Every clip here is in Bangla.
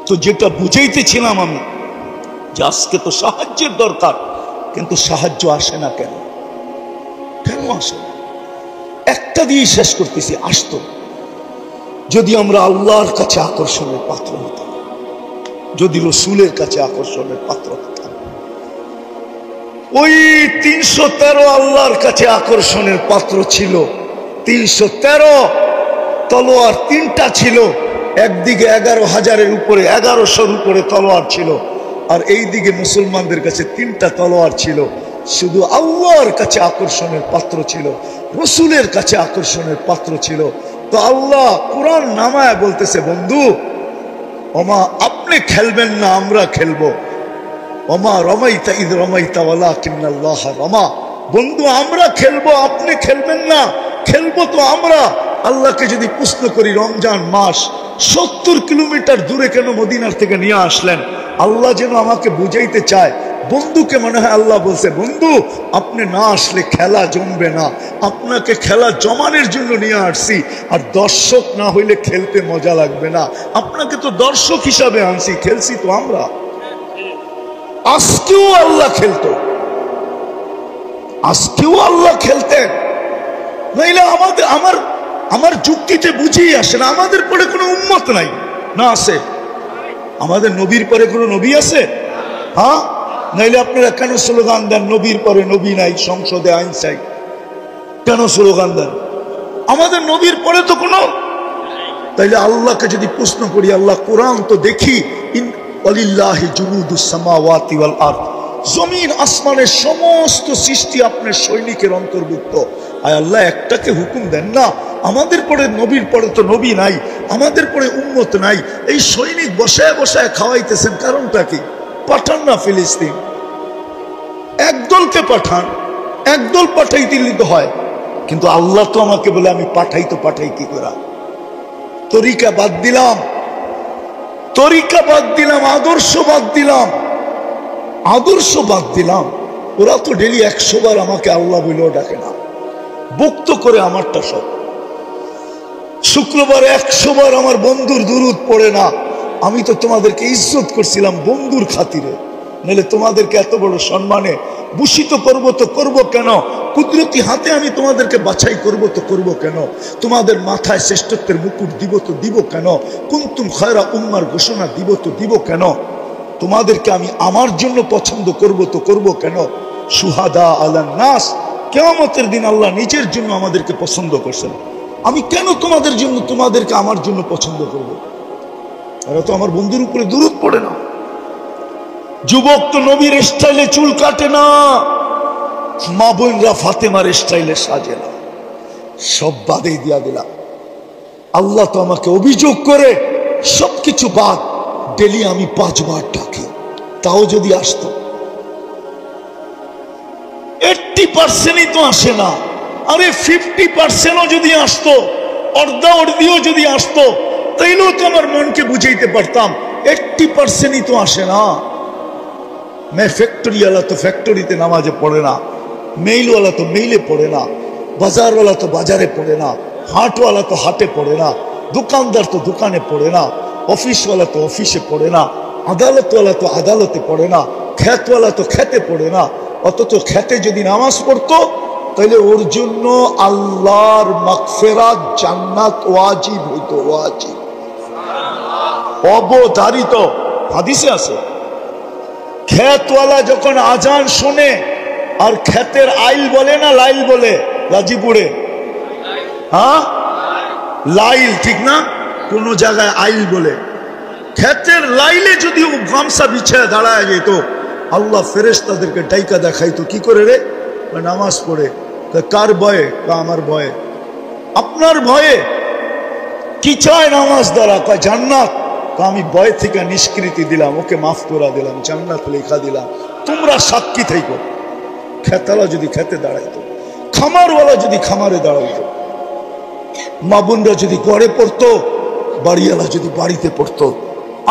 তো যেটা বুঝাইতেছিলাম আমি যে আজকে তো সাহায্যের দরকার, কিন্তু সাহায্য আসে না কেন? কেন আসে না? একটা দিয়ে শেষ করতেছি। আসতো যদি আমরা আল্লাহর কাছে আকর্ষণের পাত্র হতাম, যদি রসুলের কাছে আকর্ষণের পাত্র হতাম। ওই 313 আল্লাহর কাছে আকর্ষণের পাত্র ছিল। 313 তলোয়ার, 3টা ছিল। একদিকে 11,000-এর উপরে, 1100-র উপরে তলোয়ার ছিল, আর এই দিকে মুসলমানদের কাছে 3টা তলোয়ার ছিল। শুধু আল্লাহর কাছে আকর্ষণের পাত্র ছিল, রসুলের কাছে আকর্ষণের পাত্র ছিল। তো আল্লাহ কুরআন নামায় বলতেছে, বন্ধু ওমা আপনি খেলবেন না, আমরা খেলবো। ওমা রমাইতা ইদ রমাইতা ওয়ালাকিন্নাল্লাহ রমা। বন্ধু আমরা খেলবো, আপনি খেলবেন না, খেলবো তো আমরা। আল্লাহকে যদি প্রশ্ন করি, রমজান মাস 70 কিলোমিটার দূরে কেন মদিনার থেকে নিয়ে আসলেন? আল্লাহ যেন আমাকে বুঝাইতে চায়। বন্ধুকে মনে হয় আল্লাহ বলছে, বন্ধু আপনি না আসলে খেলা জমবে না, আপনাকে খেলা জমানোর জন্য নিয়ে আসছি। আর দর্শক না হইলে খেলতে মজা লাগবে না, আপনাকে তো দর্শক হিসাবে আনছি, খেলছি তো আমরা। আজকেও আল্লাহ খেলতো, আজকেও আল্লাহ খেলতেন। নইলে আমার যুক্তিতে বুঝেই আসে না। আমাদের পরে কোনো উম্মত নাই না? আছে? আমাদের নবীর পরে কোনো নবী আছে? হ্যাঁ, নাইলে আপনারা কেন স্লোগান দেন নবীর পরে নবী নাই, সংসদে আইন চাই? কেন স্লোগান দেন? আমাদের নবীর পরে তো কোনো। তাইলে আল্লাহকে যদি প্রশ্ন করি, আল্লাহ কোরআন তো দেখি, ওয়ালিল্লাহি জুনুদুস সামাওয়াতি ওয়াল আরদ, জমিন আসমানের সমস্ত সৃষ্টি আপনার সৈনিকের অন্তর্ভুক্ত। আয় আল্লাহ একটাকে হুকুম দেন না, আমাদের পরে নবীর পরে তো নবী নাই, আমাদের পরে উম্মত নাই, এই সৈনিক বসায় বসায় খাওয়াইতেছেন, কারণটা কি? পাঠান না ফিলিস্তিন, একদলকে পাঠান, একদল পাঠাই দিলে তো হয়। কিন্তু আল্লাহ তো আমাকে বলে আমি পাঠাই, তো পাঠাই কি করে? তরিকা বাদ দিলাম, তরিকা বাদ দিলাম, আদর্শ বাদ দিলাম, আদর্শ বাদ দিলাম। ওরা তো ডেলি 100 বার আমাকে আল্লাহ বলেও ডাকে না, বক্ত করে আমারটা সব। শুক্রবার 100 বার আমার বন্ধুর দুরূদ পড়ে না। আমি তো তোমাদেরকে ইজ্জত করছিলাম বন্ধুর খাতিরে, নাহলে তোমাদেরকে এত বড় সম্মানে ভূষিত করবো তো করবো কেন? কুদরতি হাতে আমি তোমাদেরকে বাছাই করবো তো করবো কেন? তোমাদের মাথায় শ্রেষ্ঠত্বের মুকুট দিব তো দিব কেন? কুনতুম খায়রা উম্মার ঘোষণা দিব তো দিব কেন? তোমাদেরকে আমি আমার জন্য পছন্দ করব তো করব কেন? সুহাদা আলান নাস, কিয়ামতের দিন আল্লাহ নিজের জন্য আমাদেরকে পছন্দ করছেন। আমি কেন তোমাদের জন্য, তোমাদেরকে আমার জন্য পছন্দ করব? এরা তো আমার বন্ধুর উপরে দুরূদ পড়ে না। যুবক তো নবীর স্টাইলে চুল কাটে না, মা বোনরা ফাতেমার স্টাইলে সাজে না, সব বাদেই দিয়া দিলাম। আল্লাহ তো আমাকে অভিযোগ করে সবকিছু বাদ, ডেলি আমি 5 বার ডাকি, তাও যদি আসতো 80%ই তো আসে না। আরে 50%ও যদি আসতো, অর্ধা অর্ধিও যদি আসতো, তাইলেও তো আমার মনকে বুঝাইতে পারতাম। 80%ই তো আসে না। ফ্যাক্টরিওয়ালা তো ফ্যাক্টরিতে নামাজে পড়ে না, মেইলওয়ালা তো মেইলে পড়ে না, বাজারওয়ালা তো বাজারে পড়ে না, হাটওয়ালা তো হাটে পড়ে না, দোকানদার তো দোকানে পড়ে না, অফিসওয়ালা তো অফিসে পড়ে না, আদালতওয়ালা তো আদালতে পড়ে না, খ্যাতওয়ালা তো খেতে পড়ে না। অথচ খেতে যদি নামাজ পড়তো, তাহলে ওর জন্য আল্লাহর মাগফিরাত, জান্নাত ওয়াজিব হইতো, ওয়াজিব, অবধারিত, হাদিসে আছে। খেতওয়ালা যখন আজান শুনে, আর খেতের আইল বলে না লাইল বলে গাজীপুরে? হ্যাঁ, লাইল ঠিক না, কোন জায়গায় আইল বলে। খেতের লাইলে যদি ও গামছা বিছায় দাঁড়ায় যেত, আল্লাহ ফেরেশতাদেরকে ডাইকা দেখাইতো, কি করে রে? নামাজ পড়ে। কার ভয়ে? আমার ভয়ে। আপনার ভয়ে? কি চায় নামাজ দ্বারা? জান্নাত। আমি ভয় থেকে নিষ্কৃতি দিলাম, ওকে মাফ করে দিলাম, জান্নাত লেখা দিলাম, তোমরা সাক্ষী থাইকো। খেতালা যদি খেতে দাঁড়াইতো, খামারওয়ালা যদি খামারে দাঁড়াইতো, মা বোনরা যদি গড়ে পড়তো, বাড়িওয়ালা যদি বাড়িতে পড়তো।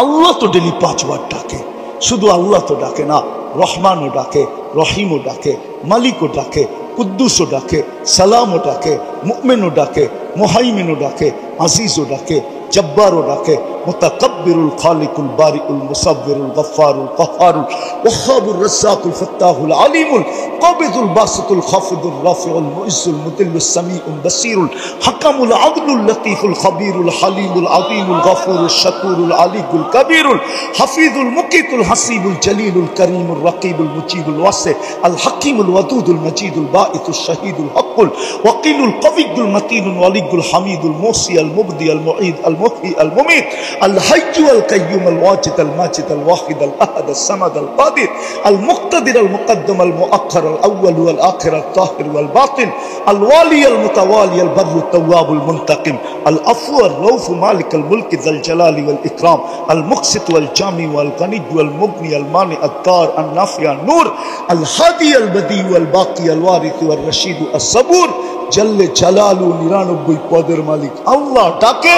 আল্লাহ তো ডেলি 5 বার ডাকে। শুধু আল্লাহ তো ডাকে না, রহমানও ডাকে, রহিমও ডাকে, মালিকও ডাকে, কুদ্দুসও ডাকে, সালামও ডাকে, মুমিনও ডাকে, মুহাইমিনও ডাকে, আজিজও ডাকে, জব্বারও ডাকে, মুতাকাব্বিরুল খালিকুল বারিউল মুসাব্বিরুল গফফারুল কাহ্হারুল ওয়াহ্হাবুর রাজ্জাকুল ফাত্তাহুল আলিমুল কাবিদুল বাসিতুল খাফিদুর রাফিউল মুইজ্জুল মুদিল্লুস সামিউল বাসীরুল হাকামুল আদলুল লতীফুল খাবীরুল হালিমুল আযীমুল গফুরুল শাকুরুল আলিকুল কবীরুল হাফিজুল মুকিতুল হাসিবুল জলিলুল করিমুল রকিবুল মুজিবুল ওয়াসি আল হাকিমুল ওয়াদুদুল মজিদুল বাঈতুশ শাহীদুল হকুল ওয়াকিলুল কবিয়ুল মতিনুল ওয়ালিয়ুল হামিদুল মুসি আল মুবদি আল মুঈদ আল মুহয়ি আল মুমীত আল হাইয়্যু আল কাইয়্যুম আল ওয়াজিদ আল মাজিদ আল ওয়াহিদ আল আহাদ আল সামাদ আল কাদির আল মুক্তাদির আল মুকদ্দম আল মুআখ্খার আল আউয়াল ওয়াল আখির আল তাহির ওয়াল বাতিন আল ওয়ালি আল মুতাওয়ালি আল বররু التواب المنتقم العفو الرؤوف مالك الملك ذا الجلال والإكرام المقسط والجامع والغني والمغني المانع الضار النافع النور الهادي البديع والباقي الوارث والرشيد الصبور جل جلاله 99 পদের মালিক আল্লাহ ডাকে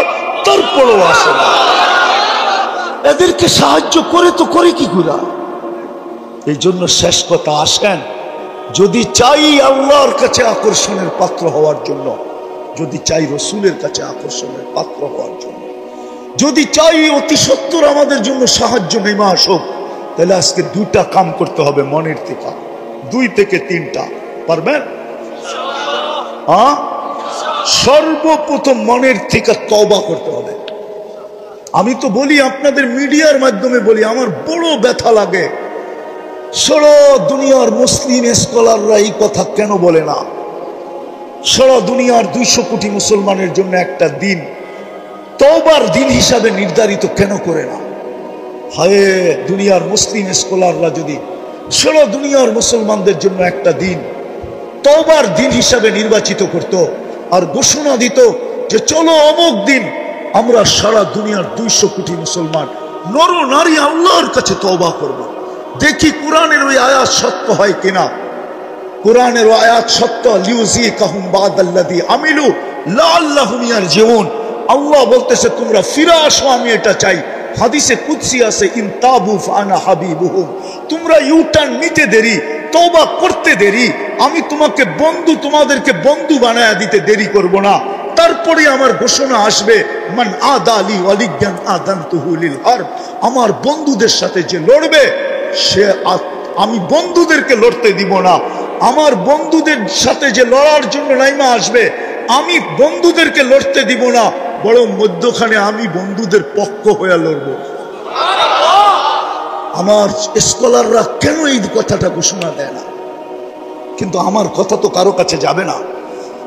তারপরও আসে না। এদেরকে সাহায্য করে তো করে কি করে? এই জন্য শেষ কথা, আসেন যদি চাই আল্লাহর কাছে আকর্ষণের পাত্র হওয়ার জন্য, যদি চাই রসুলের কাছে আকর্ষণের পাত্র হওয়ার জন্য, যদি চাই অতি সত্বর আমাদের জন্য সাহায্য নেমে আসুক, তাহলে আজকে দুটা কাম করতে হবে মনের থেকে, 2 থেকে 3টা। পারবেন? সর্বপ্রথম মনের থেকে তওবা করতে হবে। আমি তো বলি, আপনাদের মিডিয়ার মাধ্যমে বলি, আমার বড় ব্যথা লাগে, সারা দুনিয়ার মুসলিম স্কলাররা এই কথা কেন বলে না? সারা দুনিয়ার 200 কোটি মুসলমানের জন্য একটা দিন তওবার দিন হিসাবে নির্ধারিত কেন করে না? হায়, দুনিয়ার মুসলিম স্কলাররা যদি সারা দুনিয়ার মুসলমানদের জন্য একটা দিন তওবার দিন হিসাবে নির্বাচিত করত আর ঘোষণা দিত যে চলো অমুক দিন আমরা সারা দুনিয়ার 200 কোটি মুসলমান নর নারী আল্লাহর কাছে তওবা করব, দেখি কোরআনের ওই আয়াত সত্য হয় কিনা। কোরআনের আয়াত সত্য, লিউযিকাহুম বাদাল্লাযী আমিলু লাআল্লাহুম ইয়ারজিউন। আল্লাহ বলতেছে তোমরা ফিরে আসো, আমি এটা চাই। হাদিসে কুদসি আছে, ইন তাবু ফানা হাবিবুহুম, তোমরা ইউটার্ন নিতে দেরি, তওবা করতে দেরি, আমি তোমাকে বন্ধু, তোমাদেরকে বন্ধু বানায়া দিতে দেরি করব না। তারপরে আমার ঘোষণা আসবে, মান আদালি ওয়ালিয়ান আদানতুহু লিল হারব, আমার বন্ধুদের সাথে যে লড়বে সে, আমি বন্ধুদেরকে লড়তে দিব না। আমার বন্ধুদের সাথে যে লড়ার জন্য নাইমা আসবে, আমি বন্ধুদেরকে লড়তে দিব না, বরং মধ্যখানে আমি বন্ধুদের পক্ষ হয়ে লড়ব। আমার স্কলাররা কেন এই কথাটা ঘোষণা দেয় না? কিন্তু আমার কথা তো কারো কাছে যাবে না,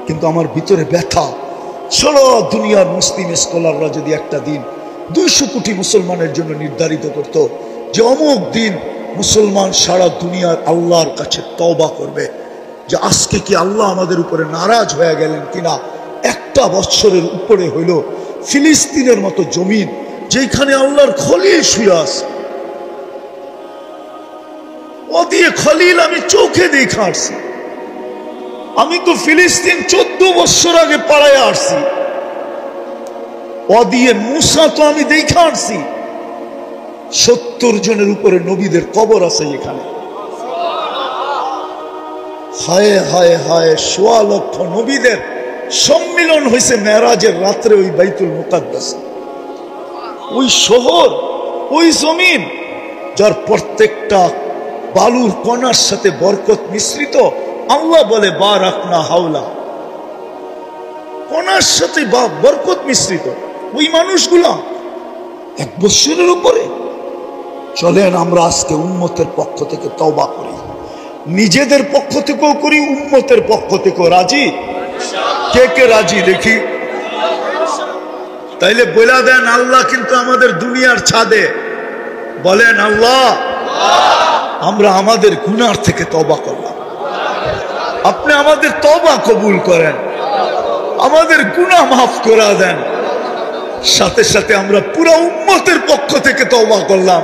কিন্তু আমার ভিতরে ব্যথা। সারা দুনিয়ার মুসলিম স্কলাররা যদি একটা দিন 200 কোটি মুসলমানের জন্য নির্ধারিত করত যে অমুক দিন মুসলমান সারা দুনিয়ার আল্লাহর কাছে তওবা করবে, যে আজকে কি আল্লাহ আমাদের উপরে নারাজ হয়ে গেলেন কিনা। 1 বছরের উপরে হইল ফিলিস্তিনের মতো জমিন, যেখানে আল্লাহর খলিল শুয়ে আছে, ও দিয়ে খলিল আমি চোখে দেখা আসছি। আমি তো ফিলিস্তিন 14 বছর আগে পাড়ায় আসছি, ও দিয়ে মুসা তো আমি দেখা আসছি। 70 জনের উপরে নবীদের কবর আছে এখানে। হায় হায় হায়, 1.25 লক্ষ নবীদের সম্মিলন হয়েছে মেরাজের রাত্রে ওই বাইতুল মুকাদ্দাসে। ওই শহর, ওই জমিন, যার প্রত্যেকটা বালুর কণার সাথে বরকত মিশ্রিত। আল্লাহ বলে বারাকনা হাওলা, কণার সাথে বরকত মিশ্রিত। ওই মানুষগুলা 1 বছরের উপরে। চলেন আমরা আজকে উম্মতের পক্ষ থেকে তওবা করি, নিজেদের পক্ষ থেকেও করি, উম্মতের পক্ষ থেকেও। রাজি? কে কে রাজি দেখি? তাইলে বলে দেন, আল্লাহ কিন্তু আমাদের দুনিয়ার ছাদে। বলেন আল্লাহ, আমরা আমাদের গুনার থেকে তওবা করলাম, আপনি আমাদের তওবা কবুল করেন, আমাদের গুনাহ মাফ করে দেন। সাথে সাথে আমরা পুরো উম্মতের পক্ষ থেকে তওবা করলাম,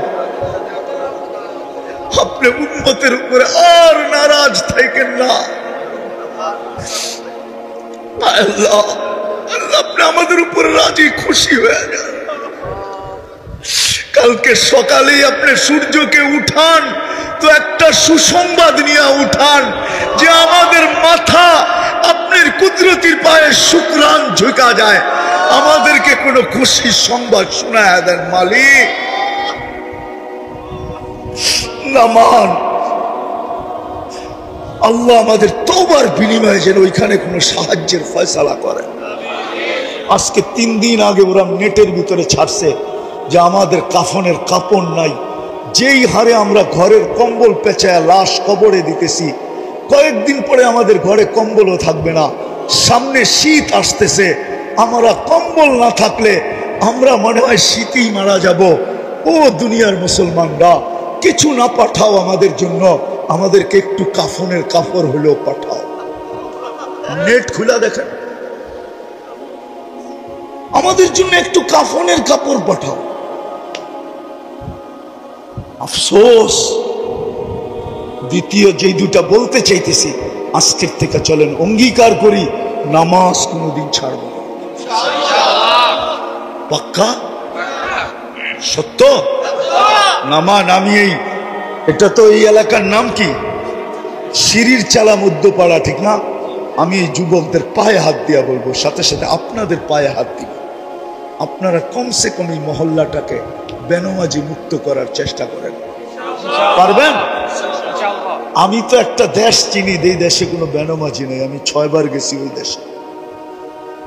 আপনি উম্মতের উপরে আর নারাজ থাকেন না। আল্লাহ, আপনি আমাদের উপরে রাজি খুশি হয়ে যান। কালকে সকালেই আপনি সূর্যকে উঠান তো একটা সুসংবাদ নিয়ে উঠান যে আমাদের মাথা আপনার কুদরতির পায়ে শুকরান ঝুঁকা যায়। আমাদেরকে কোনো খুশির সংবাদ শোনায় দেন মালিক। নামান আল্লাহ আমাদের তওবার বিনিময়ে যেন ওইখানে কোনো সাহায্যের ফয়সালা করেন। আজকে 3 দিন আগে ওরা নেটের ভিতরে ছাড়ছে যে আমাদের কাফনের কাপড় নাই, যেই হারে আমরা ঘরের কম্বল পেঁচায় লাশ কবরে দিতেছি, কয়েকদিন পরে আমাদের ঘরে কম্বলও থাকবে না। সামনে শীত আসতেছে, আমরা কম্বল না থাকলে আমরা মনে হয় শীতেই মারা যাব। ও দুনিয়ার মুসলমানরা, কিছু না পাঠাও আমাদের জন্য, আমাদেরকে একটু কাফনের কাপড় হলেও পাঠাও। নেট খুলে দেখেন, আমাদের জন্য একটু কাফনের কাপড় পাঠাও। আফসোস। দ্বিতীয় যে দুটা বলতে চাইতেছি, আজকের থেকে চলেন অঙ্গীকার করি নামাজ কোনোদিন ছাড়ব না। পাক্কা? সত্য? নামিয়েই, এটা তো এই এলাকার নাম কি, সিঁড়ির চালা মধ্যপাড়া, ঠিক না? আমি এই যুবকদের পায়ে হাত দিয়া বলবো, সাথে সাথে আপনাদের পায়ে হাত দিব। আপনারা কমসে কম এই মহল্লাটাকে বেনামাজি মুক্ত করার চেষ্টা করেন। পারবেন? আমি তো একটা দেশ চিনি, এই দেশে কোনো বেনামাজি নেই। আমি 6 বার গেছি ওই দেশে,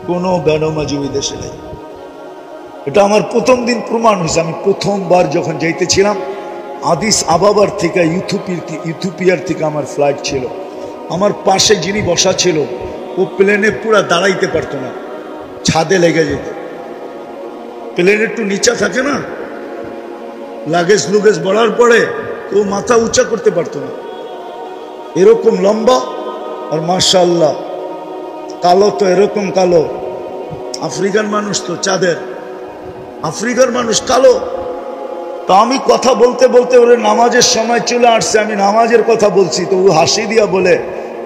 কোনো বেনামাজি ওই দেশে নেই। এটা আমার প্রথম দিন প্রমাণ হয়েছে। আমি প্রথমবার যখন যাইতেছিলাম, আদিস আবাবার থেকে ইথিওপিয়ার থেকে আমার ফ্লাইট ছিল। আমার পাশে যিনি বসা ছিল, ও প্লেনে পুরা দাঁড়াইতে পারতো না, ছাদে লেগে যেত। প্লেন একটু নিচা থাকে না, লাগেজ লুগেজ বলার পরে তো মাথা উঁচা করতে পারতো না, এরকম লম্বা। আর মাশাআল্লাহ কালো তো এরকম কালো, আফ্রিকান মানুষ তো চাঁদের, আফ্রিকার মানুষ কালো। তো আমি কথা বলতে বলতে ওরে নামাজের সময় চলে আসছে, আমি নামাজের কথা বলছি, তো ও হাসি দিয়া বলে,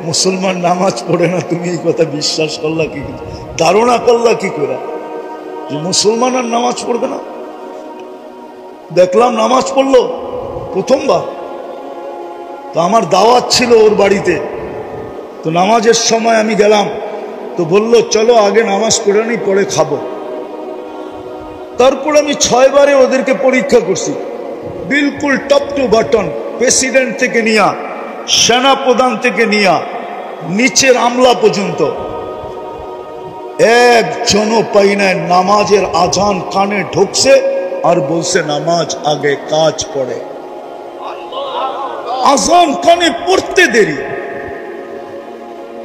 মুসলমান নামাজ পড়ে না, তুমি এই কথা বিশ্বাস করলা কি, ধারণা করলা কি করে যে মুসলমান আর নামাজ পড়বে না? দেখলাম নামাজ পড়লো প্রথমবার। তো আমার দাওয়াত ছিল ওর বাড়িতে, তো নামাজের সময় আমি গেলাম, তো বললো চলো আগে নামাজ পড়ে নি, পরে খাবো। তারপর আমি 6 বারে ওদেরকে পরীক্ষা করছি, বিলকুল টপ টু বাটন, প্রেসিডেন্ট থেকে নিয়া, সেনা প্রধান থেকে নিয়া, নিচের আমলা পর্যন্ত একজনও পাই নাই নামাজের আজান কানে ঢুকছে আর বলছে নামাজ আগে কাজ পড়ে। আজান কানে পড়তে দেরি,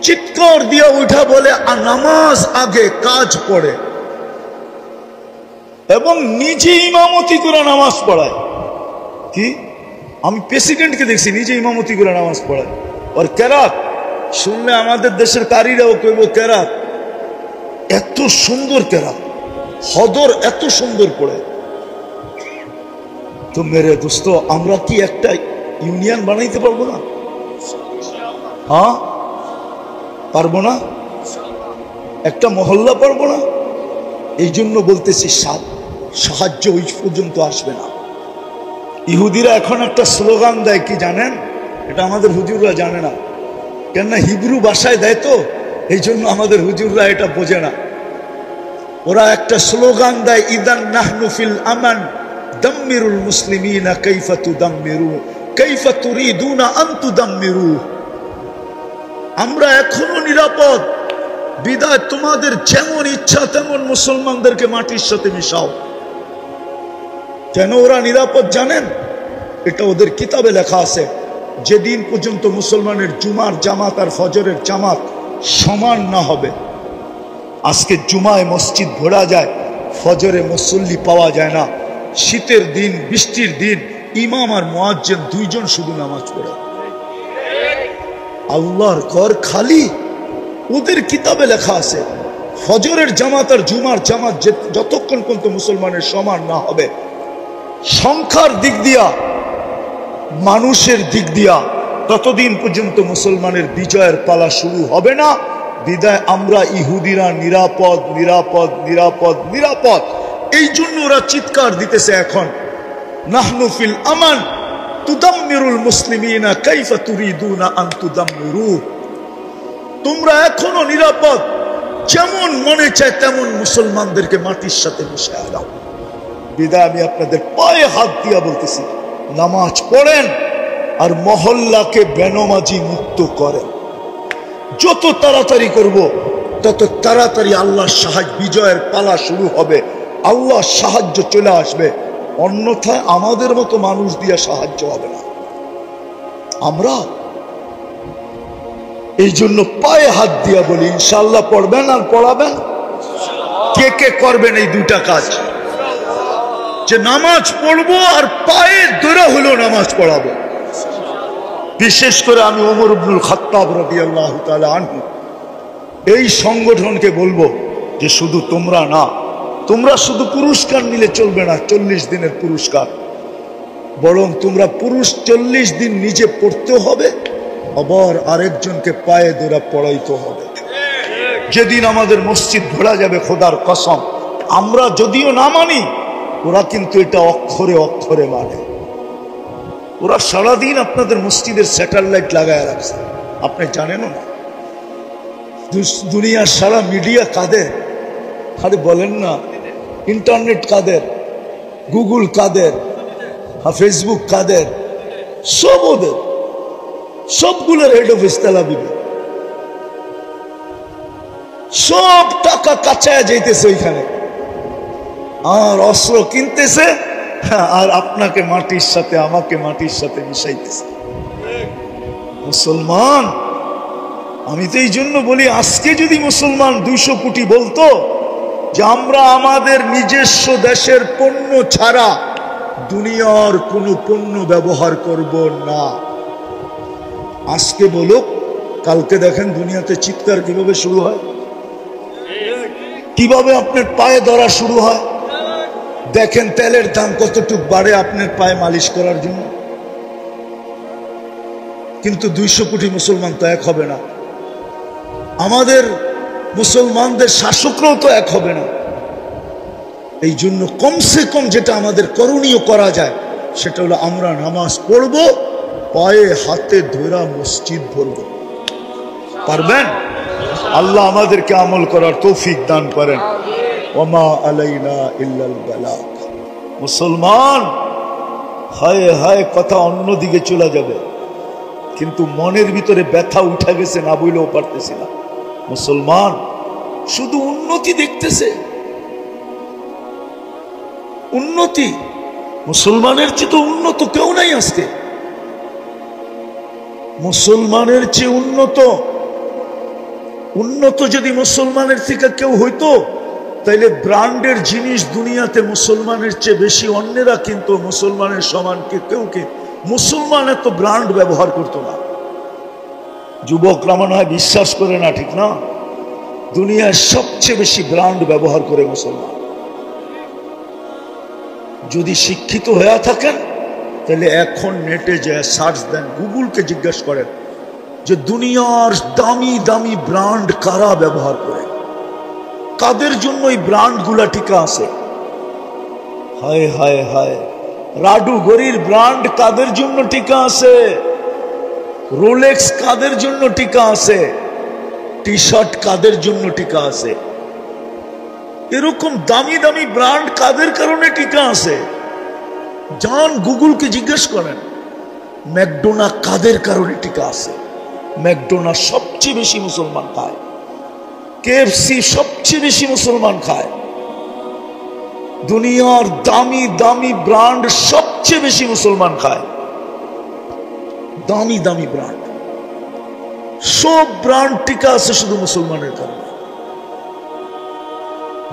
চিৎকার দিয়া উঠা বলে নামাজ আগে কাজ পড়ে, এবং নিজে ইমামতি করে নামাজ পড়ায়। কি? আমি প্রেসিডেন্টকে দেখছি নিজে ইমামতি করে নামাজ পড়ায়। আর কেরাত শুনলে আমাদের দেশের কারীরাও কইব কেরাত, এত সুন্দর কেরাত, হদর এত সুন্দর পড়ে। তো মেরে দোস্ত, আমরা কি একটা ইউনিয়ন বানাইতে পারবো না? হ্যাঁ পারবো না? একটা মহল্লা পারবো না? এই জন্য বলতেছি সাহায্য ওই পর্যন্ত আসবে না। ইহুদিরা এখন একটা স্লোগান দেয়, কি জানেন? এটা আমাদের হুজুররা জানে না, কেননা হিব্রু ভাষায় দেয়, তো এই জন্য আমাদের হুজুররা এটা বোঝে না। ওরা একটা স্লোগান দেয়, ইদান নাহনু ফিল আমান দাম্মিরুল মুসলিমিনা কাইফা তুদাম্মিরু কাইফা তুরিদুনা আন তুদাম্মিরু। আমরা এখনো নিরাপদ, বিদায় তোমাদের যেমন ইচ্ছা তেমন মুসলমানদেরকে মাটির সাথে মিশাও। কেন ওরা নিরাপদ জানেন? এটা ওদের কিতাবে লেখা আছে, যেদিন পর্যন্ত মুসলমানের জুমার জামাত আর ফজরের জামাত সমান না হবে। আজকে জুমায় মসজিদ ভরা যায়, ফজরে মুসল্লি পাওয়া যায় না। শীতের দিন, বৃষ্টির দিন ইমাম আর মুয়াজ্জিন 2 জন শুধু নামাজ পড়ে। আল্লাহর ঘর খালি। ওদের কিতাবে লেখা আছে, ফজরের জামাত আর জুমার জামাত যতক্ষণ পর্যন্ত মুসলমানের সমান না হবে, সংখ্যার দিক দিয়া, মানুষের দিক দিয়া, ততদিন পর্যন্ত মুসলমানের বিজয়ের পালা শুরু হবে না। বিদায় আমরা ইহুদিরা নিরাপদ নিরাপদ নিরাপদ নিরাপদ। এই জন্য ওরা চিৎকার দিতেছে এখন, নাহনু ফিল আমান তুদাম্মিরুল মুসলিমিনা কাইফা তুরিদুনা আন তুদাম্মিরু। তোমরা এখনো নিরাপদ, যেমন মনে চায় তেমন মুসলমানদেরকে মাটির সাথে মিশিয়ে দাও। বিদায় আমি আপনাদের পায়ে হাত দিয়া বলতেছি, নামাজ পড়েন আর মহল্লাকে বেনমাজি মুক্ত করেন। যত তাড়াতাড়ি করব তত তাড়াতাড়ি আল্লাহর সাহায্য, বিজয়ের পালা শুরু হবে, আল্লাহর সাহায্য চলে আসবে। অন্যথায় আমাদের মতো মানুষ দিয়ে সাহায্য হবে না। আমরা এই জন্য পায়ে হাত দিয়া বলি, ইনশাআল্লাহ পড়বেন আর পড়াবেন। কে কে করবেন এই দুইটা কাজ, যে নামাজ পড়বো আর পায়ে ধরে হলো নামাজ পড়াবো। বিশেষ করে আমি ওমর ইবনুল খাত্তাব রাদিয়াল্লাহু তাআলা আনহু এই সংগঠনকে বলবো যে শুধু তোমরা না, তোমরা শুধু পুরস্কার নিলে চলবে না, 40 দিনের পুরস্কার, বরং তোমরা 40 দিন নিজে পড়তে হবে, আবার আরেকজনকে পায়ে ধরে পড়াইতে হবে। যেদিন আমাদের মসজিদ ভরা যাবে, খোদার কসম, আমরা যদিও না মানি, ওরা কিন্তু এটা অক্ষরে অক্ষরে মানে। ওরা সারাদিন আপনাদের মসজিদের স্যাটেলাইট লাগায় রাখছে, আপনি জানেনও না। দুনিয়ার সারা মিডিয়া কাদের? আরে বলেন না, ইন্টারনেট কাদের, গুগল কাদের, ফেসবুক কাদের, সব ওদের, সবগুলোর হেড অফিস তেল আবিবে। সব টাকা কাঁচায় যাইতেছে ওইখানে, আর অস্ত্র কিনতেছে, আর আপনাকে মাটির সাথে, আমাকে মাটির সাথে মিশাইতেছে। মুসলমান, আমি তো এই জন্য বলি, আজকে যদি মুসলমান 200 কোটি বলতো যে আমরা আমাদের নিজস্ব দেশের পণ্য ছাড়া দুনিয়ার কোনো পণ্য ব্যবহার করব না, আজকে বলুক, কালকে দেখেন দুনিয়াতে চিৎকার কিভাবে শুরু হয়, কিভাবে আপনার পায়ে ধরা শুরু হয়। দেখেন তেলের দাম কতটুক বাড়ে আপনার পায়ে মালিশ করার জন্য। কিন্তু 200 কোটি মুসলমান তো এক হবে না, আমাদের মুসলমানদের শাসকরাও তো এক হবে না। এই জন্য কমসে কম যেটা আমাদের করণীয় করা যায় সেটা হলো আমরা নামাজ পড়ব, পায়ে হাতে ধরা মসজিদ ভরব। পারবেন? আল্লাহ আমাদেরকে আমল করার তৌফিক দান করেন। ওমা আলাইনা ইল্লাল বালাগ। মুসলমান, হায় হায়, কথা অন্যদিকে চলে যাবে, কিন্তু মনের ভিতরে ব্যথা উঠা গেছে, না বইলেও পারতেছি না। মুসলমান শুধু উন্নতি দেখতেছে, উন্নতি। মুসলমানের চেয়ে তো উন্নত কেউ নাই আজকে। মুসলমানের চেয়ে উন্নত যদি মুসলমানের থেকে কেউ হইতো, তাইলে ব্র্যান্ডের জিনিস দুনিয়াতে মুসলমানের চেয়ে বেশি অন্যেরা, কিন্তু মুসলমানের সমানকে কেউকে মুসলমান এত ব্র্যান্ড ব্যবহার করতো না। যুবকরা মনে হয় বিশ্বাস করে না, ঠিক না? দুনিয়ার সবচেয়ে বেশি ব্র্যান্ড ব্যবহার করে মুসলমান। যদি শিক্ষিত হয়ে থাকেন তাহলে এখন নেটে যে সার্চ দেন, গুগলকে জিজ্ঞাসা করেন যে দুনিয়ার দামি দামি ব্র্যান্ড কারা ব্যবহার করে, কাদের জন্য এই ব্র্যান্ড গুলা টিকা আছে। হায় হায় হায়, রাডু গরির ব্র্যান্ড কাদের জন্য টিকা আছে, রোলেক্স কাদের জন্য টিকা আছে, টি শার্ট কাদের জন্য টিকা আছে, এরকম দামি দামি ব্র্যান্ড কাদের কারণে টিকা আছে। যান গুগলকে জিজ্ঞেস করেন ম্যাকডোনা কাদের কারণে টিকা আছে। ম্যাকডোনা সবচেয়ে বেশি মুসলমান খায়, কেএফসি সবচেয়ে বেশি মুসলমান খায়, দুনিয়ার দামি দামি ব্র্যান্ড সবচেয়ে বেশি মুসলমান খায়। দামি দামি ব্র্যান্ড, সব ব্র্যান্ড টিকা আছে শুধু মুসলমানের কারণে।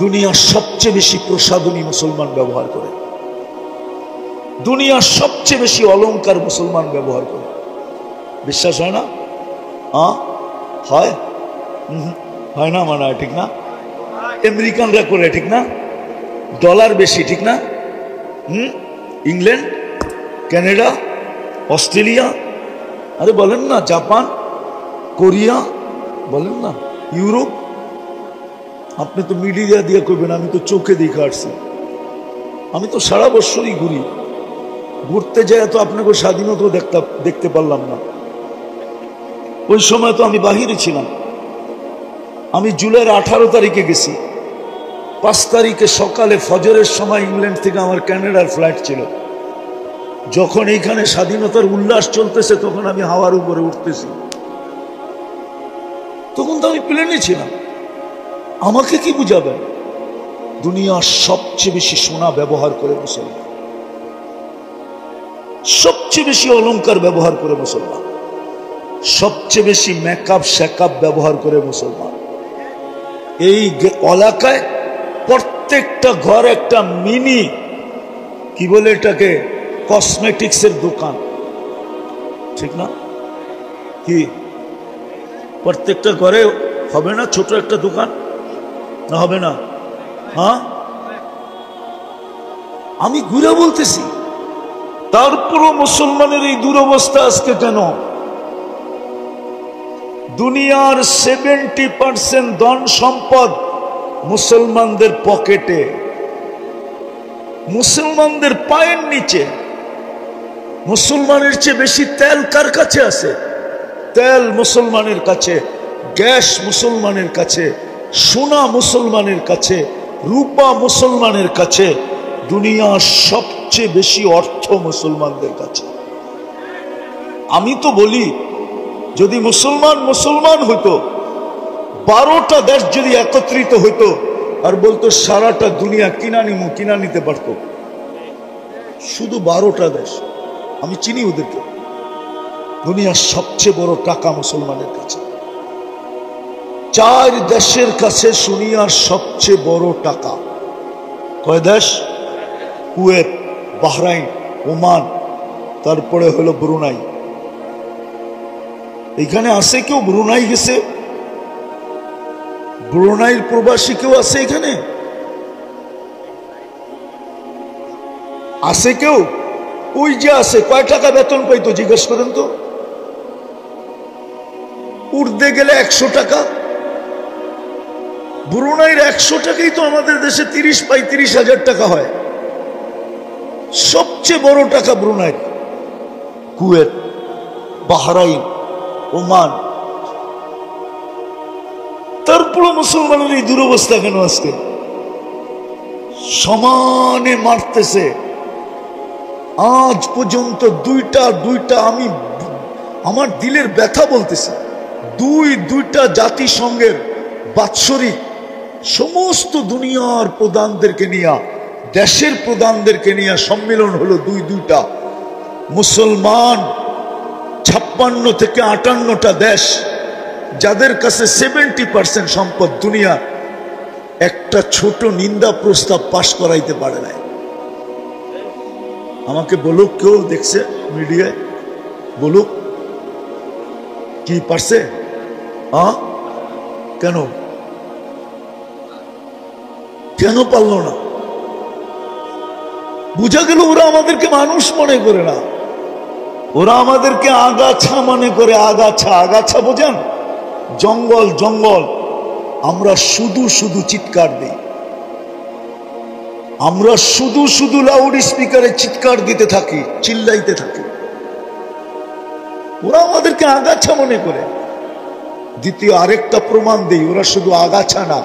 দুনিয়ার সবচেয়ে বেশি প্রসাধনী মুসলমান ব্যবহার করে, দুনিয়ার সবচেয়ে বেশি অলংকার মুসলমান ব্যবহার করে। বিশ্বাস হয় না? হয়? হয় না মনে হয়, ঠিক না? আমেরিকানরা করে, ঠিক না? ডলার বেশি, ঠিক না? ইংল্যান্ড, কানাডা, অস্ট্রেলিয়া, আরে বলেন না, জাপান, কোরিয়া, বলেন না, ইউরোপ। আপনি তো মিডিয়া দিয়ে করবেন, আমি তো চোখে দেখে আসছি। আমি তো সারা বছরই ঘুরি, ঘুরতে যায় তো আপনাকে স্বাধীনতা দেখতে পারলাম না। ওই সময় তো আমি বাহিরে ছিলাম। আমি জুলাইয়ের 18 তারিখে গেছি, 5 তারিখে সকালে ফজরের সময় ইংল্যান্ড থেকে আমার কানাডার ফ্লাইট ছিল। যখন এইখানে স্বাধীনতার উল্লাস চলতেছে তখন আমি হাওয়ার উপরে উঠতেছি, তখন তো আমি প্লেনে ছিলাম। আমাকে কি বুঝাবেন? দুনিয়ার সবচেয়ে বেশি সোনা ব্যবহার করে মুসলমান, সবচেয়ে বেশি অলংকার ব্যবহার করে মুসলমান, সবচেয়ে বেশি মেকআপ শেকআপ ব্যবহার করে মুসলমান। এই এলাকায় প্রত্যেকটা ঘর একটা মিনি কি বলে এটাকে কসমেটিক্সের দোকান, ঠিক না? কি প্রত্যেকটা ঘরে হবে না ছোট একটা দোকান? না হবে না? হ্যাঁ, আমি ঘুরে বলতেছি। তারপরও মুসলমানের এই দুরবস্থা আজকে কেন? দুনিয়ার 70% ধন সম্পদ মুসলমানদের পকেটে, মুসলমানদের পায়ের নিচে। মুসলমানের চেয়ে বেশি তেল কার কাছে আছে? তেল মুসলমানের কাছে, গ্যাস মুসলমানের কাছে, সোনা মুসলমানের কাছে, রূপা মুসলমানের কাছে। দুনিয়ার সবচেয়ে বেশি অর্থ মুসলমানদের কাছে। আমি তো বলি, যদি মুসলমান হইতো, 12টা দেশ যদি একত্রিত হইতো আর বলতো সারাটা দুনিয়া কিনা নিতে পারতো, শুধু 12টা দেশ, আমি চিনি ওদেরকে। দুনিয়ার সবচেয়ে বড় টাকা মুসলমানের কাছে। 4 দেশের কাছে দুনিয়ার সবচেয়ে বড় টাকা। কয় দেশ? কুয়েত, বাহরাইন, ওমান, তারপরে হলো ব্রুনাই। এখানে আছে কেউ? ব্রুনাই গেছে? ব্রুনাইয়ের প্রবাসী কেউ আছে এখানে? আছে কেউ? ওই যে আছে, কয় টাকা বেতন পাইতো জিজ্ঞেস করেন তো। উঠতে গেলে 100 টাকা। ব্রুনাইয়ের 100 টাকাই তো আমাদের দেশে 30-35 টাকা হয়। সবচেয়ে বড় টাকা ব্রুনাইয়ের। Kuwait, Bahrain, Oman. তারপরে মুসলমানের এই দুরবস্থা কেন আজকে? সমানে মারতেছে। আজ পর্যন্ত দুইটা আমি আমার দিলের ব্যথা বলতেছি, দুইটা জাতিসংঘের বাৎসরিক সমস্ত দুনিয়ার প্রধানদেরকে নিয়ে, দেশের প্রধানদেরকে নিয়ে সম্মেলন হলো দুইটা। মুসলমান 56 থেকে 58টা দেশ, যাদের কাছে 70% সম্পদ দুনিয়া, একটা ছোট নিন্দা প্রস্তাব পাশ করাইতে পারে নাই। আমাকে বলুক, কেউ দেখছে মিডিয়ায়? বলুক কি পারছে? কেন পারলো না? বুঝা গেল ওরা আমাদেরকে মানুষ মনে করে না, ওরা আমাদেরকে আগাছা মনে করে। আগাছা বোঝেন? জঙ্গল। আমরা শুধু চিৎকার দিই, আমরা শুধু লাউড স্পিকারে চিৎকার দিতে থাকি, চিল্লাইতে থাকি। ওরা আমাদেরকে আগাছা মনে করে। দ্বিতীয় আরেকটা প্রমাণ দেই, ওরা শুধু আগাছা না,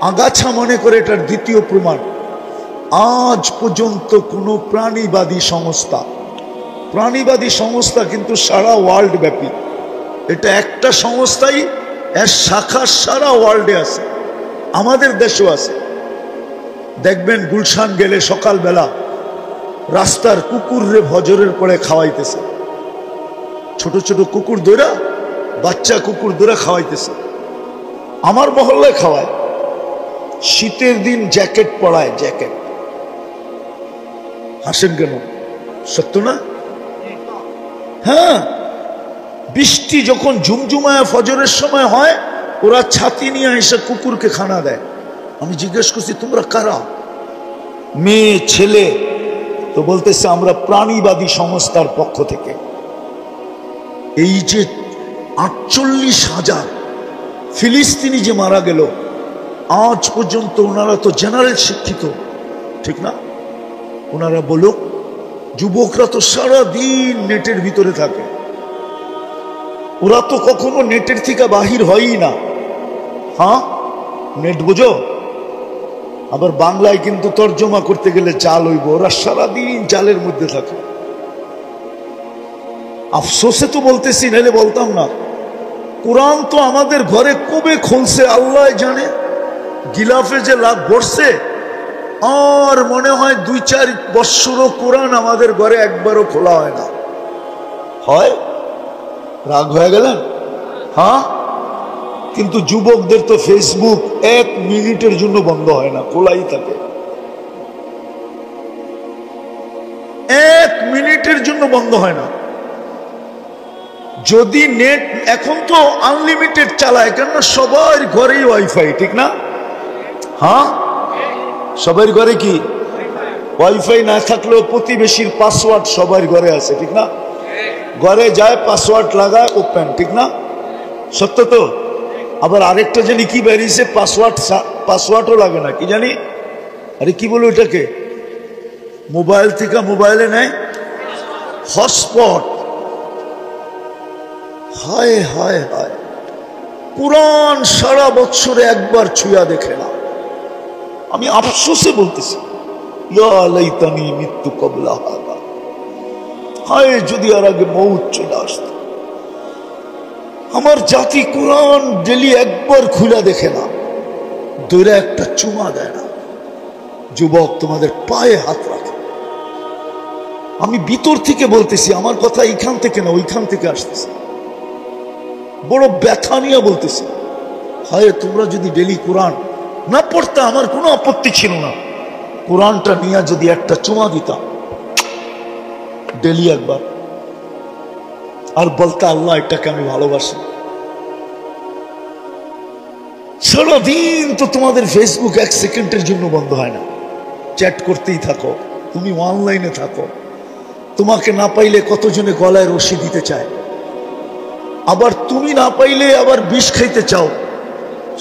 আগাছা মনে করে। এটার দ্বিতীয় প্রমাণ, আজ পর্যন্ত কোনো প্রাণীবাদী সংস্থা কিন্তু সারা ওয়ার্ল্ড ব্যাপী, এটা একটা সংস্থাই, এর শাখা সারা ওয়ার্ল্ডে আছে, আমাদের দেশেও আছে। দেখবেন গুলশান গেলে সকালবেলা রাস্তার কুকুররে ফজরের পরে খাওয়াইতেছে, ছোট ছোট কুকুর দৌড়া, বাচ্চা কুকুর দৌড়া খাওয়াইতেছে। আমার মহল্লায় খাওয়ায়। শীতের দিন জ্যাকেট পরায়, জ্যাকেট। হাসেন কেন? সত্য না? হ্যাঁ, বৃষ্টি যখন ঝুমঝুমায় ফজরের সময় হয়, ওরা ছাতি নিয়ে এসে কুকুরকে খানা দেয়। আমি জিজ্ঞেস করছি, তোমরা কারা? মেয়ে ছেলে, তো বলতেছে আমরা প্রাণীবাদী সংস্থার পক্ষ থেকে। এই যে 48,000 ফিলিস্তিনি যে মারা গেল, আজ পর্যন্ত ওনারা তো জেনারেল শিক্ষিত, ঠিক না? ওনারা বলুক, যুবকরা তো সারাদিন নেটের ভিতরে থাকে, ওরা তো কখনো নেটের থেকে বাহির হয়ই না। হ্যাঁ, নেট বুঝো? আবার বাংলায় কিন্তু তর্জমা করতে গেলে জাল হইব, ওরা সারাদিন জালের মধ্যে থাকে। আফসোসে তো বলতেছি, নাহলে বলতাম না। কোরআন তো আমাদের ঘরে কবে খুলছে আল্লাহ জানে। গিলাফে যে লাভ ভরছে, আর মনে হয় 2-4 বৎসরও কোরআন আমাদের ঘরে একবারও খোলা হয় না। হয়? রাগ হয়ে গেলেন? হ্যাঁ, কিন্তু যুবকদের তো ফেসবুক 1 মিনিটের জন্য বন্ধ হয় না, খোলাই থাকে। 1 মিনিটের জন্য বন্ধ হয় না। যদি নেট এখন তো আনলিমিটেড চালায়, কেন সবার ঘরেই ওয়াইফাই, ঠিক না? হ্যাঁ, সবার ঘরে কি ওয়াইফাই না থাকলেও প্রতিবেশীর পাসওয়ার্ড সবার ঘরে আছে, ঠিক না? ঘরে যায়, পাসওয়ার্ড লাগায়, ওপেন, ঠিক না? সত্য তো? আবার আরেকটা জানি কি বেরিয়েছে, পাসওয়ার্ডও লাগে না, কি জানি, আরে কি বলো এটাকে, মোবাইল থেকে মোবাইলে নেয় হটস্পট। হায় হায় হায়, কোরআন সারা বছরে একবার ছুঁয়া দেখে না। আমি আফসোসে বলতেছি, ইয়া লাইতানি মৃত্যু কবলা হাদা, হায় যদি আর আগে মৌত চলে আসতো। আমার জাতি কোরআন ডেলি একবার খুলে দেখে না, দূরে একটা চুমা দেয় না। যুবক, তোমাদের পায়ে হাত রাখে। আমি ভিতর থেকে বলতেছি, আমার কথা এইখান থেকে না ওইখান থেকে আসতেছে, বড় ব্যথা নিয়ে বলতেছি। হায়, তোমরা যদি ডেলি কোরআন না পড়তা, আমার কোনো আপত্তি ছিল না। কোরআনটা নিয়ে যদি একটা চুমা দিতাম ডেলি একবার, আর বলতে আল্লাহ এটাকে আমি ভালোবাসি। সারাদিন তো তোমাদের ফেসবুক 1 সেকেন্ডের জন্য বন্ধ হয় না, চ্যাট করতেই থাকো, তুমি অনলাইনে থাকো। তোমাকে না পাইলে কতজনে গলায় রশি দিতে চায়, আবার তুমি না পাইলে আবার বিষ খাইতে চাও।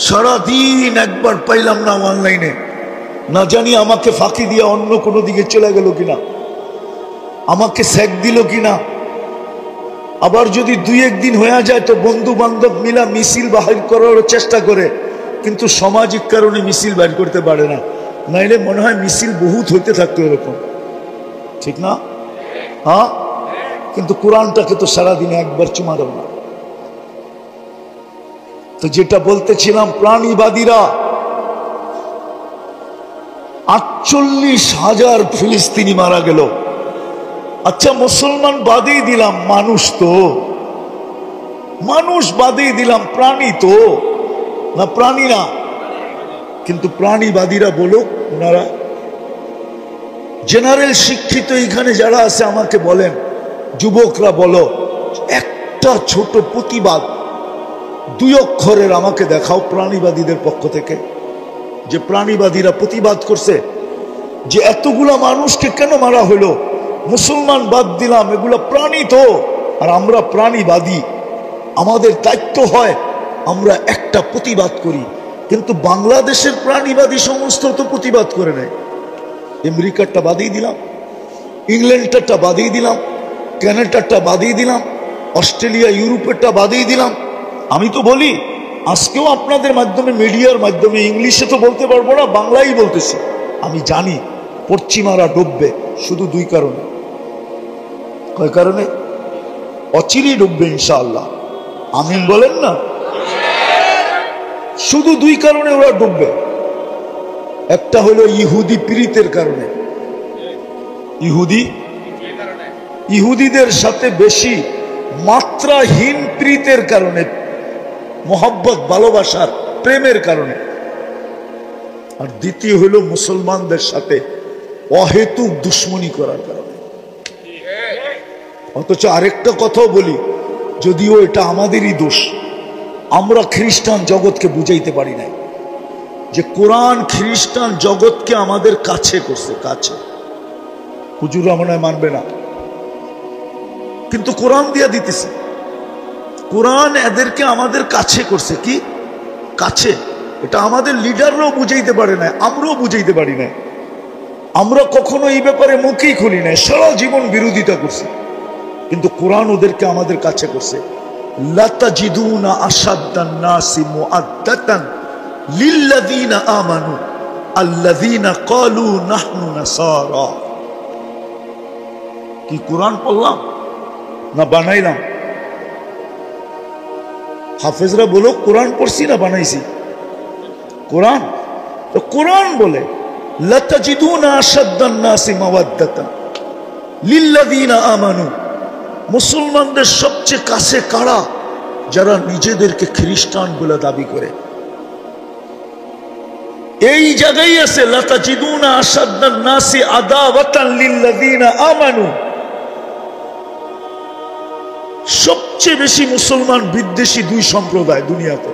সারাদিন একবার পাইলাম না অনলাইনে, না জানি আমাকে ফাঁকি দিয়ে অন্য কোনো দিকে চলে গেল কিনা, আমাকে স্যাক দিল কিনা। আবার যদি 2-1 দিন হয়ে যায় তো বন্ধু বান্ধব মিলা মিছিল বাহির করার চেষ্টা করে, কিন্তু সামাজিক কারণে মিছিল বাইর করতে পারে না, নাইলে মনে হয় মিছিল বহুত হইতে থাকতো এরকম, ঠিক না? হ্যাঁ, কিন্তু কোরআনটাকে তো সারাদিনে একবার চুমা দাও না। তো যেটা বলতেছিলাম, প্রাণীবাদীরা 48,000 ফিলিস্তিনি মারা গেল। আচ্ছা, মুসলমান বাদেই দিলাম, মানুষ তো, মানুষ বাদেই দিলাম, প্রাণী তো না, প্রাণী না, কিন্তু প্রাণীবাদীরা বলো, ওনারা জেনারেল শিক্ষিত এখানে যারা আছে আমাকে বলেন, যুবকরা বলো, একটা ছোট প্রতিবাদ 2 অক্ষরের আমাকে দেখাও প্রাণীবাদীদের পক্ষ থেকে, যে প্রাণীবাদীরা প্রতিবাদ করছে যে এতগুলা মানুষকে কেন মারা হলো। মুসলমান বাদ দিলাম, এগুলা প্রাণী তো, আর আমরা প্রাণীবাদী, আমাদের দায়িত্ব হয় আমরা একটা প্রতিবাদ করি। কিন্তু বাংলাদেশের প্রাণীবাদী সংস্থা তো প্রতিবাদ করে নেয়। আমেরিকারটা বাদিয়ে দিলাম, ইংল্যান্ডটা বাদিয়ে দিলাম, কানাডাটা বাদিয়ে দিলাম, অস্ট্রেলিয়া ইউরোপেরটা বাদিয়ে দিলাম। আমি তো বলি, আজকেও আপনাদের মাধ্যমে, মিডিয়ার মাধ্যমে, ইংলিশে তো বলতে পারবো না, বাংলাই বলতেছি। আমি জানি পশ্চিমারা ডুববে শুধু 2 কারণে। কয় কারণে? অচিরেই ডুববে ইনশাআল্লাহ, আমিন বলেন না? শুধু 2 কারণে ওরা ডুববে। একটা হলো ইহুদি পীড়িতের কারণে, ইহুদিদের সাথে বেশি মাত্রাহীন প্রীতের কারণে, মোহাব্বত, ভালোবাসার, প্রেমের কারণে। আর দ্বিতীয় হলো মুসলমানদের সাথে অহেতুক দুশ্মনী করার কারণে। অথচ আরেকটা কথাও বলি, যদিও এটা আমাদেরই দোষ, আমরা খ্রিস্টান জগৎকে বুঝাইতে পারি নাই যে কোরআন খ্রিস্টান জগৎকে আমাদের কাছে করছে, কাছে। হুজুররা মনে হয় মানবে না, কিন্তু কোরআন দিয়া দিতেছে। কোরআন এদেরকে আমাদের কাছে করছে, কি কাছে? এটা আমাদের লিডাররাও বুঝাইতে পারে না, আমরাও বুঝাইতে পারি না। আমরা কখনো এই ব্যাপারে মুখেই খুলি নাই, সারা জীবন বিরোধিতা করছি, কিন্তু কোরআন ওদেরকে আমাদের কাছে করছে। লাতাজিদুনা আশাদ্দান নাসি মুআদ্দাতান লিল্লাযীনা আমানু আল্লাযীনা ক্বালু নাহনু নাসারা। কি কোরআন পড়লাম না বানাইলাম? হাফেজরা বলো কোরআন পড়ছি না বানাইছি? কোরআন। তো কোরআন বলে লাতাজিদুনা আশাদ্দান নাসি মাওয়াদ্দাতান লিল্লাযীনা আমানু। মুসলমানদের সবচেয়ে কাছে কারা? যারা নিজেদেরকে খ্রিস্টান বলে দাবি করে। এই জায়গায় আছে লাতাজিদুনা আশাদ্দান নাসি আদাওয়াতান লিল্লাযীনা আমানু। সবচেয়ে বেশি মুসলমান বিদ্বেষী দুই সম্প্রদায় দুনিয়াতে।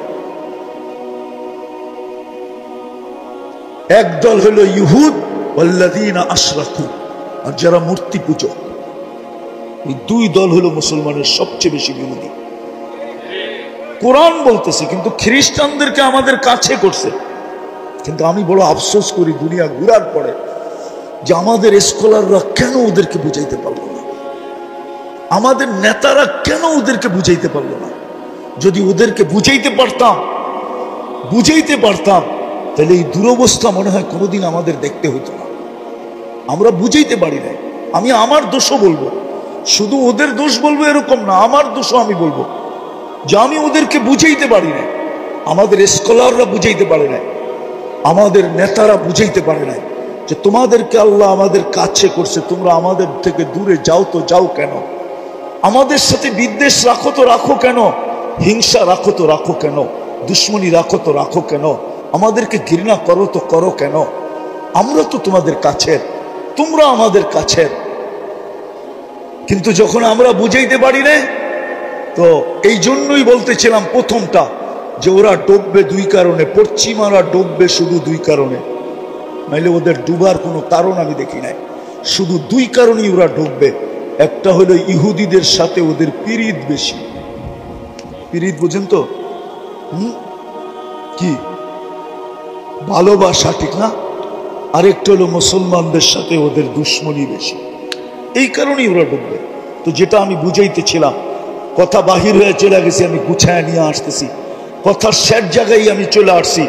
এক দল হলো ইহুদ ওয়াল্লাযীনা আশরাকু, আর যারা মূর্তি পূজক। এই দুই দল হলো মুসলমানের সবচেয়ে বেশি বিরোধী। কোরআন বলতেছে কিন্তু খ্রিস্টানদেরকে আমাদের কাছে করছে। কিন্তু আমি বড় আফসোস করি দুনিয়া ঘুরার পরে যে আমাদের স্কলাররা কেন ওদেরকে বুঝাইতে পারলো না, আমাদের নেতারা কেন ওদেরকে বুঝাইতে পারলো না। যদি ওদেরকে বুঝাইতে পারতাম তাহলে এই দুরবস্থা মনে হয় কোনোদিন আমাদের দেখতে হতো না। আমরা বুঝাইতে পারি নাই। আমি আমার দোষও বলবো, শুধু ওদের দোষ বলবো এরকম না, আমার দোষও আমি বলবো যে আমি ওদেরকে বুঝাইতে পারি নাই, আমাদের স্কলাররা বুঝাইতে পারে নাই, আমাদের নেতারা বুঝাইতে পারে নাই যে তোমাদেরকে আল্লাহ আমাদের কাছে করছে, তোমরা আমাদের থেকে দূরে যাও তো যাও কেন, আমাদের সাথে বিদ্বেষ রাখো তো রাখো কেন, হিংসা রাখো তো রাখো কেন, দুশ্মনী রাখো তো রাখো কেন, আমাদেরকে ঘৃণা করো তো করো কেন, আমরা তো তোমাদের কাছের, তোমরা আমাদের কাছের। কিন্তু যখন আমরা বুঝাইতে পারি না, তো এই জন্যই বলতেছিলাম প্রথমটা যে ওরা ডুববে দুই কারণে, পশ্চিমারা ডুববে শুধু দুই কারণে, নাইলে ওদের ডুবার কোনো কারণ আমি দেখি নাই। শুধু দুই কারণেই ওরা ডুববে। একটা হলো ইহুদিদের সাথে ওদের পিরিত বেশি। পিরিত বুঝেন তো? কি ভালোবাসা, ঠিক না? আরেকটা হলো মুসলমানদের সাথে ওদের দুশ্মনী বেশি। এই কারণেই ওরা ডুববে। তো যেটা আমি বুঝাইতেছিলাম, কথা বাহির হয়ে চলে গেছি, আমি গুছায় নিয়ে আসতেছি, কথার শেষ জায়গায় আমি চলে আসছি।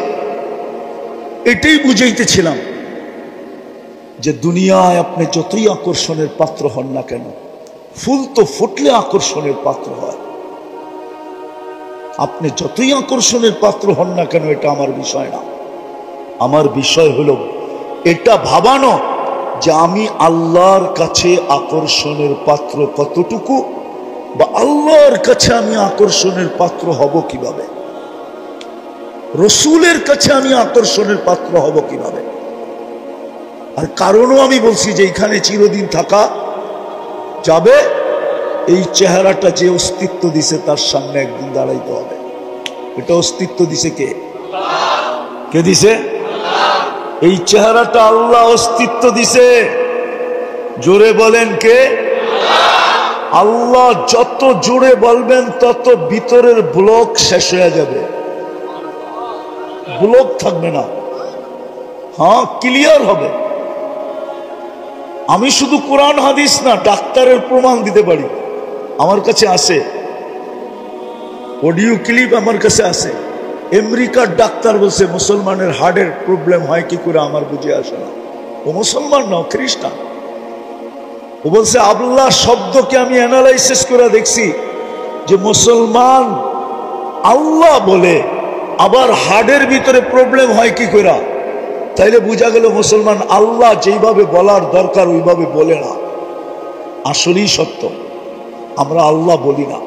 এটাই বুঝাইতেছিলাম যে দুনিয়ায় আপনি যতই আকর্ষণের পাত্র হন না কেন, ফুল তো ফুটলে আকর্ষণের পাত্র হয়। আপনি যতই আকর্ষণের পাত্র হন না কেন, এটা আমার বিষয় না। আমার বিষয় হলো এটা ভাবানো যে আমি আল্লাহর কাছে আকর্ষণের পাত্র কতটুকু, বা আল্লাহর কাছে আমি আকর্ষণের পাত্র হব কিভাবে, রসুলের কাছে আমি আকর্ষণের পাত্র হব কিভাবে। আর কারণও আমি বলছি যে এখানে চিরদিন থাকা যাবে। এই চেহারাটা যে অস্তিত্ব দিছে তার সামনে একদিন দাঁড়াইতে হবে। এটা অস্তিত্ব দিছে কে? কে দিছে? এই চেহারাটা আল্লাহ অস্তিত্ব দিছে। জোরে বলেন কে? আল্লাহ। যত জোরে বলবেন তত ভিতরের ব্লক শেষ হয়ে যাবে, ব্লক থাকবে না। হ্যাঁ, ক্লিয়ার হবে। আমি শুধু কোরআন হাদিস না, ডাক্তারের প্রমাণ দিতে পারি। আমার কাছে আছে অডিও ক্লিপ, আমার কাছে আছে। আমেরিকার ডাক্তার বলছে মুসলমানের হার্টের প্রবলেম হয় কি করে আমার বুঝে আসে না। ও মুসলমান না, খ্রিস্টান। ও বলছে আল্লাহ শব্দকে আমি অ্যানালাইসিস করে দেখছি যে মুসলমান আল্লাহ বলে, আবার হার্টের ভিতরে প্রবলেম হয় কি করে। তাইলে বোঝা গেল মুসলমান আল্লাহ যেইভাবে বলার দরকার ওইভাবে বলে না। আসলেই সত্য, আমরা আল্লাহ বলি না।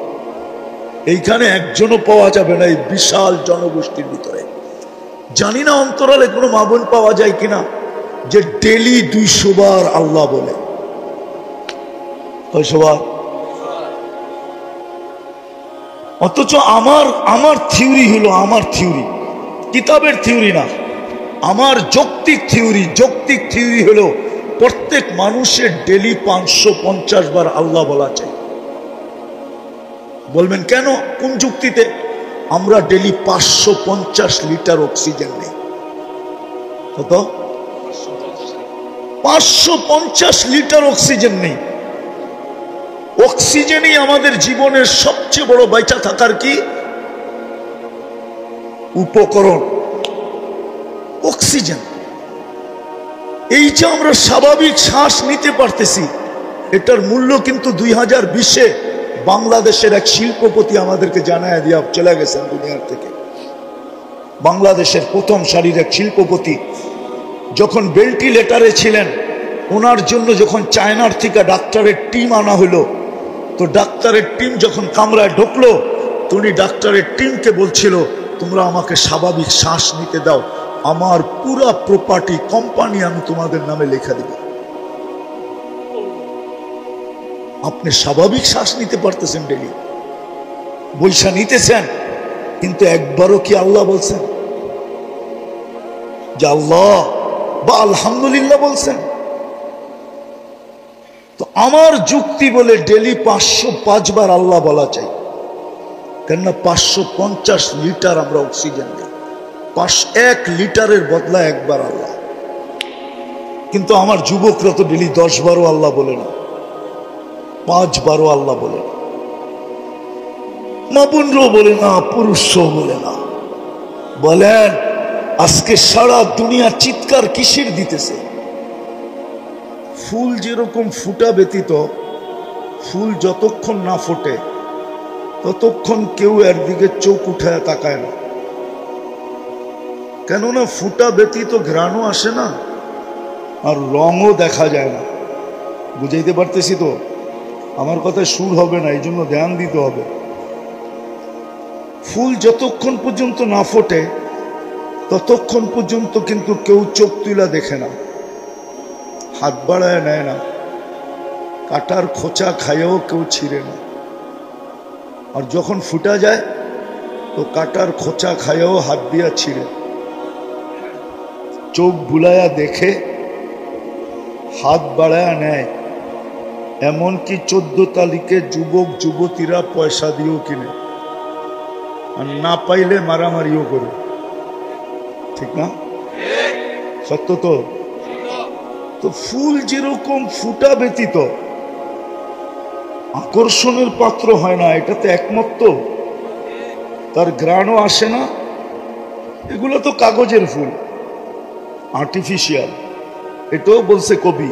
এইখানে একজনও পাওয়া যাবে না এই বিশাল জনগোষ্ঠীর ভিতরে। জানি না অন্তরালে কোনো মা বোন পাওয়া যায় কিনা যে ডেলি 200 বার আল্লাহ বলে। অথচ আমার থিওরি হলো, আমার থিওরি কিতাবের থিওরি না, আমার যৌক্তিক থিওরি হলো প্রত্যেক মানুষের ডেলি 550 বার আল্লাহ বলা চাই। বলবেন কেন, কোন যুক্তিতে? আমরা ডেলি 550 লিটার অক্সিজেন নেই। কত? 550 লিটার অক্সিজেন নেই। অক্সিজেনই আমাদের জীবনের সবচেয়ে বড় বেঁচে থাকার কি উপকরণ। অক্সিজেন। এই যে আমরা স্বাভাবিক শ্বাস নিতে পারতেছি, এটার মূল্য কিন্তু 2020-এ বাংলাদেশের এক শিল্পপতি আমাদেরকে জানায় দিয়া চলে গেছেন দুনিয়ার থেকে। বাংলাদেশের প্রথম সারির এক শিল্পপতি যখন ভেন্টিলেটরে ছিলেন, ওনার জন্য যখন চায়নার থেকে ডাক্তারের টিম আনা হলো, তো ডাক্তারের টিম যখন কামরায় ঢুকলো, তো উনি ডাক্তারের টিমকে বলছিল, তোমরা আমাকে স্বাভাবিক শ্বাস নিতে দাও, আমার পুরা প্রপার্টি কোম্পানি আমি তোমাদের নামে লেখা দেব। আপনি স্বাভাবিক শ্বাস নিতে পারতেছেন, ডেলি বৈশা নিতেছেন, কিন্তু একবারও কি আল্লাহ বলছেন যে আল্লাহ বা আলহামদুলিল্লাহ বলছেন? তো আমার যুক্তি বলে ডেলি 505 বার আল্লাহ বলা চাই, কেননা 550 লিটার আমরা অক্সিজেন দিই, 1 লিটারের বদলা একবার আল্লাহ। কিন্তু আমার যুবকরা তো ডেলি 10 বারও আল্লাহ বলে না, 5 বারও আল্লাহ বলে না, মা বোনরাও বলে না, পুরুষও বলে না। বলেন আজকে সারা দুনিয়া চিৎকার কিসের দিতেছে? ফুল যেরকম ফুটা ব্যতীত, ফুল যতক্ষণ না ফোটে ততক্ষণ কেউ এর দিকে চোখ উঠায় তাকায় না, কেননা ফুটা ব্যতীত ঘ্রাণও আসে না আর রঙও দেখা যায় না। বুঝাইতে পারতেছি তো? আমার কথায় সুর হবে না, এই জন্য ধ্যান দিতে হবে। ফুল যতক্ষণ পর্যন্ত না ফোটে ততক্ষণ পর্যন্ত কিন্তু কেউ চোখ তুলা দেখে না, হাত বাড়ায় নেয় না, কাটার খোঁচা খাইয়েও কেউ ছিঁড়ে না। আর যখন ফুটা যায় তো কাটার খোঁচা খাইয়েও হাত দিয়া ছিঁড়ে, চোখ বুলায়া দেখে, হাত বাড়ায়া নেয়, এমনকি 14 তারিখে যুবক যুবতীরা পয়সা দিয়েও কিনে, আর না পাইলে মারামারিও করে। ঠিক না? সত্য তো? তো ফুল যেরকম ফুটা ব্যতীত আকর্ষণের পাত্র হয় না, এটাতে একমত তো? তার ঘ্রাণও আসে না। এগুলো তো কাগজের ফুল, आर्टिफिशियल। एटो बोल से को भी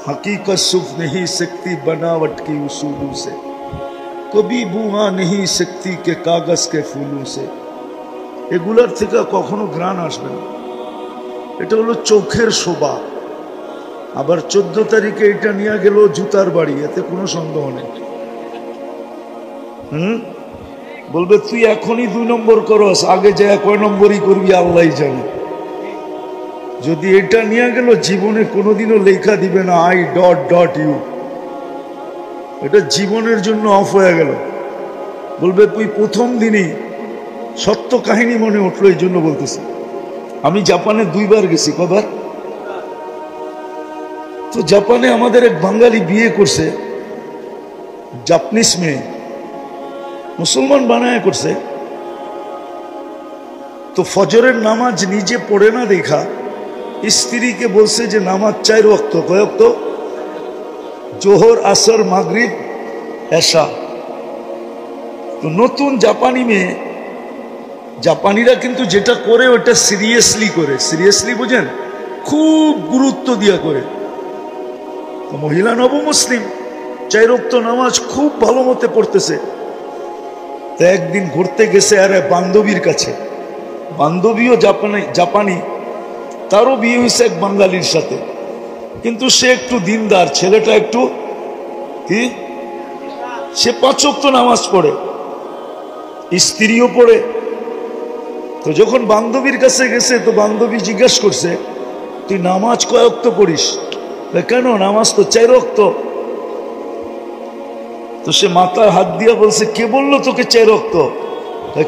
हकीकत सुख नहीं सकती बनावट की उसूलों से, कभी बुआ नहीं सकती के कागज के फूलों से। এগুলার থেকে কখনো ঘ্রাণ আসবে না। এটা হলো চোখের শোভা। আবার 14 তারিখে এটা নিয়ে গেল জুতার বাড়ি, এতে কোনো সন্দেহ নেই। বলবে তুই এখনই 2 নম্বর করস, আগে যায় কয় নম্বরই করবি আল্লাহই জানে। যদি এটা নিয়ে গেল জীবনে কোনোদিনও লেখা দিবে না I.U, এটা জীবনের জন্য অফ হয়ে গেল। বলবে তুই প্রথম দিনই সত্য কাহিনী মনে উঠলো, এই জন্য বলতেছি। আমি জাপানে 2 বার গেছি। কবার? তো জাপানে আমাদের এক বাঙালি বিয়ে করছে, জাপানিজ মেয়ে, মুসলমান বানায় করছে। তো ফজরের নামাজ নিজে পড়ে না দেখা স্ত্রীকে বলছে যে নামাজ 4 ওয়াক্ত। কয় ওয়াক্ত? জোহর, আসর, মাগরিব, এশা। তো নতুন জাপানি মেয়ে, জাপানিরা কিন্তু যেটা করে ওটা সিরিয়াসলি করে। সিরিয়াসলি বুঝেন? খুব গুরুত্ব দিয়া করে। তো মহিলা নবমুসলিম 4 ওয়াক্ত নামাজ খুব ভালো মতে পড়তেছে। তো একদিন ঘুরতে গেছে আরে বান্ধবীর কাছে। বান্ধবীও জাপানি, তারও বিয়ে হয়েছে এক বাঙালির সাথে, কিন্তু সে একটু দিনদার, ছেলেটা একটু কি, সে 5 ওয়াক্ত নামাজ পড়ে, স্ত্রীও পড়ে। তো যখন বান্ধবীর কাছে গেছে তো বান্ধবী জিজ্ঞাসা করছে তুই নামাজ কয় ওয়াক্ত পড়িস? কেন, নামাজ তো 4 ওয়াক্ত। তো সে মাথায় হাত দিয়া বলছে কে বললো তোকে 4 ওয়াক্ত?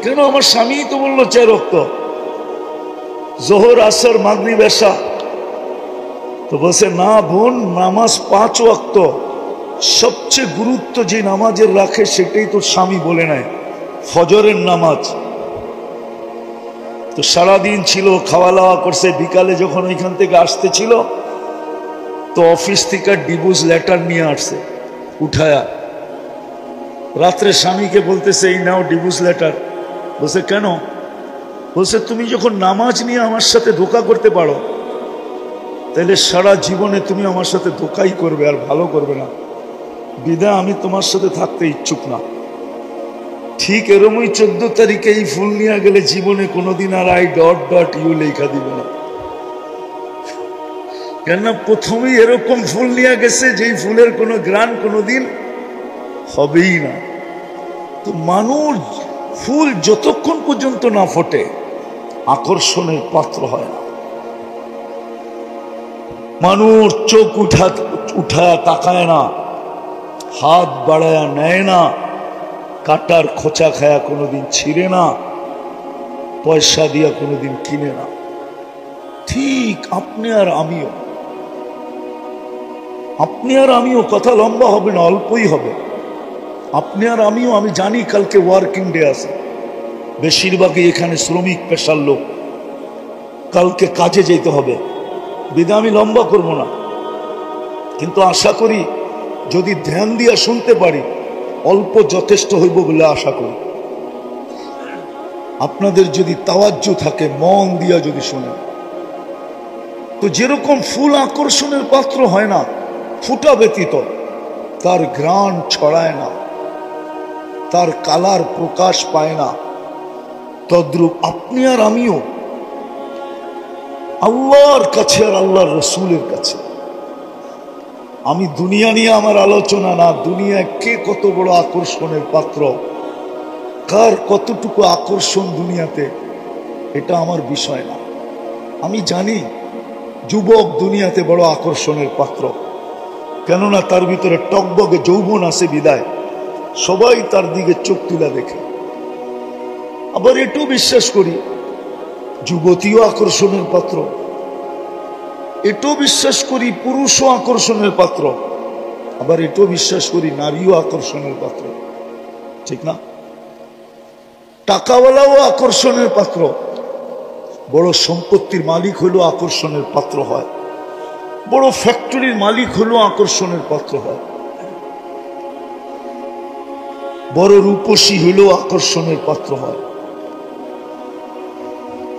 কেন, আমার স্বামী তো বললো 4 ওয়াক্ত, জোহর, আসর, মাগরিব, এশা। তো বলছে না বোন, নামাজ 5 ওয়াক্ত। সবচেয়ে গুরুত্ব যে নামাজের রাখে সেটাই তোর স্বামী বলে নাই, ফজরের নামাজ। তো সারাদিন ছিল, খাওয়া দাওয়া করছে। বিকালে যখন ওইখান থেকে আসতে ছিল তো অফিস থেকে ডিভোর্স লেটার নিয়ে আসছে উঠায়া। রাত্রে স্বামীকে বলতেছে এই নাও ডিভোর্স লেটার। বলছে কেন? বলছে তুমি যখন নামাজ নিয়ে আমার সাথে ধোঁকা করতে পারো, তাহলে সারা জীবনে তুমি আমার সাথে ধোঁকাই করবে, আর ভালো করবে না। বিদায় আমি তোমার সাথে থাকতে ইচ্ছুক না। ঠিক এরমই 14 তারিখে এই ফুল নিয়ে গেলে জীবনে কোনোদিন আর I.U লেখা দিবে না। কেননা প্রথমেই এরকম ফুল নিয়ে গেছে যেই ফুলের কোনো গ্রান কোনোদিন হবেই না। তো মানুষ ফুল যতক্ষণ পর্যন্ত না ফোটে আকর্ষণের পাত্র হয় না। মানুষ চোখ উঠায় তাকায় না, হাত বাড়ায়া নেয় না, কাটার খোঁচা খায়া কোনোদিন ছিঁড়ে না, পয়সা দিয়া কোনোদিন কিনে না। ঠিক আপনি আর আমিও কথা লম্বা হবে না, অল্পই হবে। আপনি আর আমিও, আমি জানি কালকে ওয়ার্কিং ডে আছে, বেশিরভাগই এখানে শ্রমিক পেশার লোক, কালকে কাজে যেতে হবে, বিধা আমি লম্বা করব না। কিন্তু আশা করি যদি ধ্যান দিয়া শুনতে পারি অল্প যথেষ্ট হইব বলে আশা করি। আপনাদের যদি তাওয়াজ্জু থাকে, মন দিয়া যদি শুনেন, তো যেরকম ফুল আকর্ষণের পাত্র হয় না ফুটা ব্যতীত, তার ঘ্রাণ ছড়ায় না, তার কালার প্রকাশ পায় না, তদ্রূপ আপনি আর আমিও আল্লাহর কাছে আর আল্লাহর রসুলের কাছে। আমি দুনিয়া নিয়ে আমার আলোচনা না, দুনিয়ায় কে কত বড় আকর্ষণের পাত্র, কার কতটুকু আকর্ষণ দুনিয়াতে, এটা আমার বিষয় না। আমি জানি যুবক দুনিয়াতে বড় আকর্ষণের পাত্র, কেননা তার ভিতরে টকবগে যৌবন আছে বিদায় সবাই তার দিকে চোখ তুলা দেখে। আবার এটাও বিশ্বাস করি যুবতীও আকর্ষণের পাত্র, এটাও বিশ্বাস করি পুরুষও আকর্ষণের পাত্র, আবার এটাও বিশ্বাস করি নারীও আকর্ষণের পাত্র, ঠিক না? টাকাওয়ালাও আকর্ষণের পাত্র, বড় সম্পত্তির মালিক হলেও আকর্ষণের পাত্র হয়, বড় ফ্যাক্টরির মালিক হলেও আকর্ষণের পাত্র হয়, বড় রূপসী হলেও আকর্ষণের পাত্র হয়।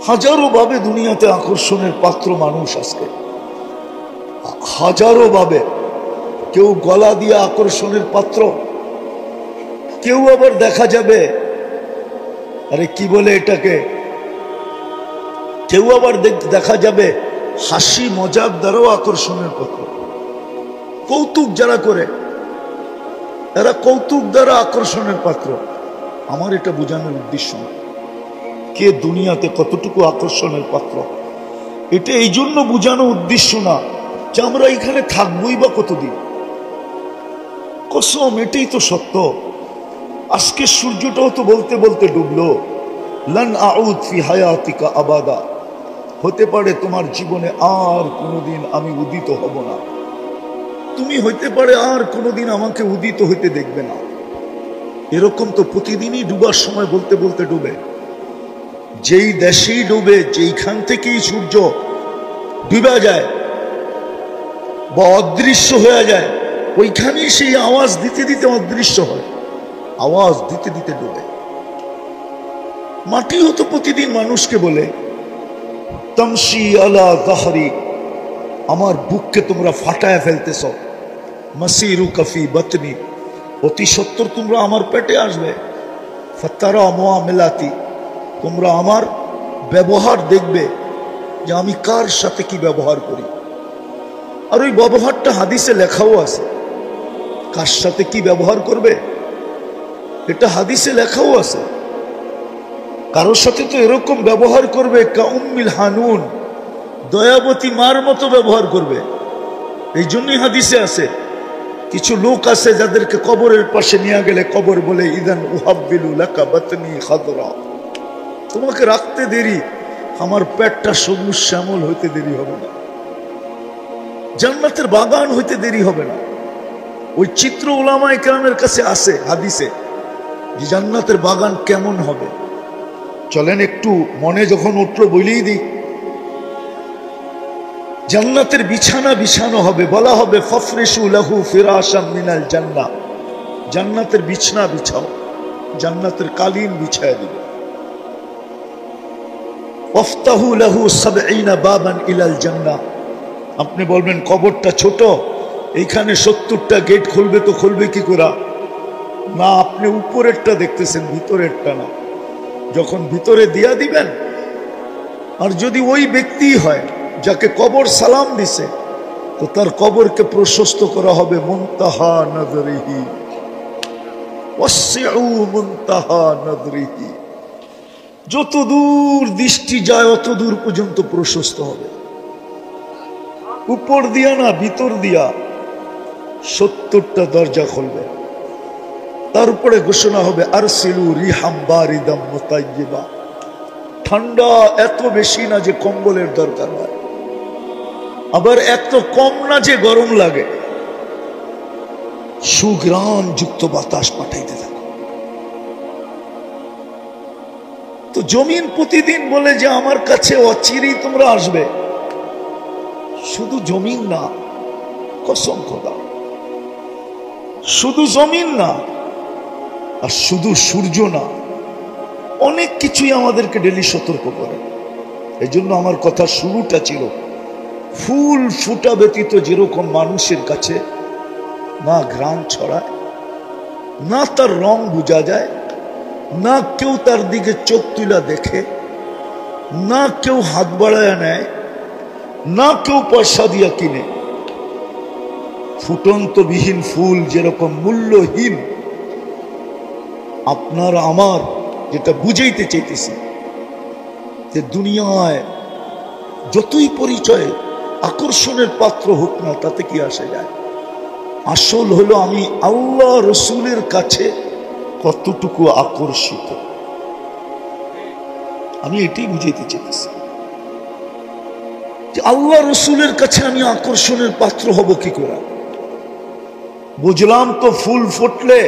হাজারো ভাবে দুনিয়াতে আকর্ষণের পাত্র মানুষ আজকে, হাজারো ভাবে। কেউ গলা দিয়ে আকর্ষণের পাত্র, কেউ আবার দেখা যাবে আরে কি বলে এটাকে, কেউ আবার দেখা যাবে হাসি মজাক দ্বারাও আকর্ষণের পাত্র। কৌতুক যারা করে এরা কৌতুক দ্বারা আকর্ষণের পাত্র। আমার এটা বোঝানোর উদ্দেশ্য না কে দুনিয়াতে কতটুকু আকর্ষণের পাত্র, এটা এই জন্য বোঝানো উদ্দেশ্য না যে আমরা এখানে থাকবোই বা কতদিন। কসম, এটাই তো সত্য। আজকে সূর্যটাও তো বলতে বলতে ডুবলো, লান আউদ ফি হায়াতিকা আবাদা, হতে পারে তোমার জীবনে আর কোনোদিন আমি উদিত হব না, তুমি হইতে পারে আর কোনোদিন আমাকে উদিত হইতে দেখবে না। এরকম তো প্রতিদিনই ডুবার সময় বলতে বলতে ডুবে। যেই দেশেই ডুবে, যেইখান থেকেই সূর্য ডুবে যায় বা অদৃশ্য হয়ে যায়, ওইখানেই সেই আওয়াজ দিতে দিতে অদৃশ্য হয়, আওয়াজ দিতে দিতে ডুবে। মাটিও তো প্রতিদিন মানুষকে বলে তামশি আলা যাহরি, আমার বুককে তোমরা ফাটায় ফেলতেছ, মাসিরু কাফি বাতনি, অতি সত্তর তোমরা আমার পেটে আসবে, ফাতারা মুআমিলাতি, তোমরা আমার ব্যবহার দেখবে যে আমি কার সাথে কি ব্যবহার করি। আর ওই ব্যবহারটা হাদিসে লেখাও আছে, কার সাথে কি ব্যবহার করবে এটা হাদিসে লেখাও আছে। কারোর সাথে তো এরকম ব্যবহার করবে কাউম্মিল হানুন, দয়াবতী মার মতো ব্যবহার করবে। এই জন্যই হাদিসে আছে কিছু লোক আছে যাদেরকে কবরের পাশে নিয়ে গেলে কবর বলে ইদান উহাব্বিলু লাকা বাতনি খাদরা, তোমাকে রাখতে দেরি, আমার পেটটা সবুজ শ্যামল হইতে দেরি হবে না, জান্নাতের বাগান হইতে দেরি হবে না। ওই চিত্র উলামায়ে কেরামের কাছে আছে হাদিসে যে জান্নাতের বাগান কেমন হবে। চলেন একটু মনে যখন উঠলো বলেই দিই, জান্নাতের বিছানা বিছানো হবে, বলা হবে ফাফরিশু লাহু ফিরাশাম মিনাল জান্নাহ, জান্নাতের বিছানা বিছাও, জান্নাতের কালিন বিছায় দিবে। ওয়াফতাহু লাহু ৭০ বাবান ইলাল জান্নাহ। আপনি বলবেন কবরটা ছোট, এইখানে ৭০টা গেট খুলবে, তো খুলবে কি করে? না, আপনি উপরেরটা দেখতেছেন, ভিতরেরটা না। যখন ভিতরে দিয়া দিবেন, আর যদি ওই ব্যক্তি হয় যাকে কবর সালাম দিছে, তো তার কবরকে প্রশস্ত করা হবে মুনতাহা নজরিহি, ওয়াসিউ মুনতাহা নজরিহি। যত দূর দৃষ্টি যায় অত দূর পর্যন্ত প্রশস্ত হবে। উপর দিয়া না, ভিতর দিয়া ৭০টা দরজা খুলবে। তার উপরে ঘোষণা হবে আরসিলু রিহাম বারিদাম মুতাইয়্যিবা। ঠান্ডা এত বেশি না যে কম্বলের দরকার হয়, আবার এত কম না যে গরম লাগে। সুঘ্রাণ যুক্ত বাতাস পাঠাইতে থাকো। তো জমিন প্রতিদিন বলে যে আমার কাছে অচিরেই তোমরা আসবে। শুধু জমিন না, কসম খোদা, শুধু জমিন না, আর শুধু সূর্য না, অনেক কিছুই আমাদেরকে ডেলি সতর্ক করে। এই জন্য আমার কথা শুরুটা ছিল, ফুল ফুটা ব্যতীত যেরকম মানুষের কাছে না ঘ্রাণ ছড়ায়, না তার রং বোঝা যায়, না কেউ তার দিকে চোখ তুলা দেখে, না কেউ হাত বাড়ায় নেয়, না কেউ পয়সা দিয়া কিনে, ফুটন্তবিহীন ফুল যেরকম মূল্যহীন, আপনার আমার যেটা বুঝাইতে চাইতেছি যে দুনিয়ায় যতই পরিচয় আকর্ষণের পাত্র হোক না, তাতে কি আসে যায়? আসল হলো আমি আল্লাহ রসুলের কাছে কতটুকু আকর্ষিত। আমি এটাই বুঝাইতে চাইতেছি যে আল্লাহ রসুলের কাছে আমি আকর্ষণের পাত্র হব কি করে। বুঝলাম তো ফুল ফুটলে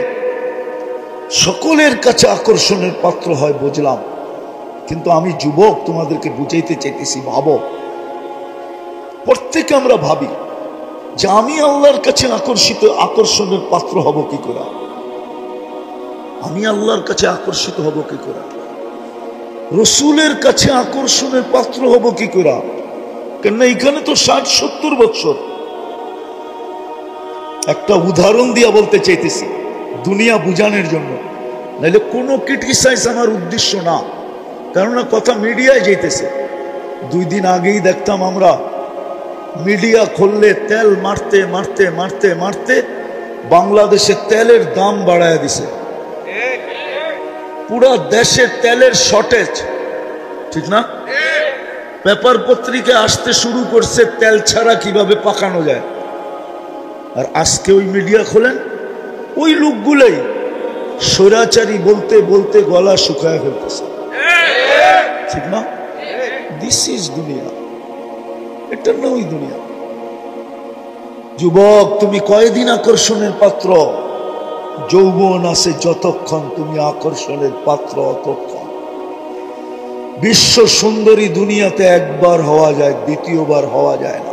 সকলের কাছে আকর্ষণের পাত্র হয়, বুঝলাম। কিন্তু আমি যুবক, তোমাদেরকে বুঝাইতে চাইতেছি, ভাবো, প্রত্যেকে আমরা ভাবি যে আমি আল্লাহর কাছে আকর্ষণের পাত্র হব কি করে, আমি আল্লাহর কাছে আকর্ষিত হব কি করে, রসুলের কাছে আকর্ষণের পাত্র হব কি করে। কেননা এখানে তো ৬০-৭০ বছর। একটা উদাহরণ দিয়া বলতে চাইতেছি দুনিয়া বুঝানোর জন্য, নাহলে কোনো ক্রিটিসাইজ আমার উদ্দেশ্য না। কেননা কথা মিডিয়ায় যাইতেছে। 2 দিন আগেই দেখতাম আমরা, মিডিয়া খুললে তেল মারতে মারতে মারতে মারতে বাংলাদেশে তেলের দাম বাড়ায় দিছে। পুরা দেশে তেলের শর্টেজ, ঠিক না? পেপার পত্রিকা আসতে শুরু করছে তেল ছাড়া কিভাবে পাকানো যায়। আর আজকে ওই মিডিয়া খোলেন, ওই লোকগুলোই স্বৈরাচারী বলতে বলতে গলা শুকায় ফেলতেছে, ঠিক না? দিস ইজ দুনিয়া, এটা না ওই দুনিয়া। যুবক, তুমি কয়দিন আকর্ষণের পাত্র? যৌবন আছে যতক্ষণ তুমি আকর্ষণের পাত্র অতক্ষণ। বিশ্ব সুন্দরী দুনিয়াতে একবার হওয়া যায়, দ্বিতীয়বার হওয়া যায় না।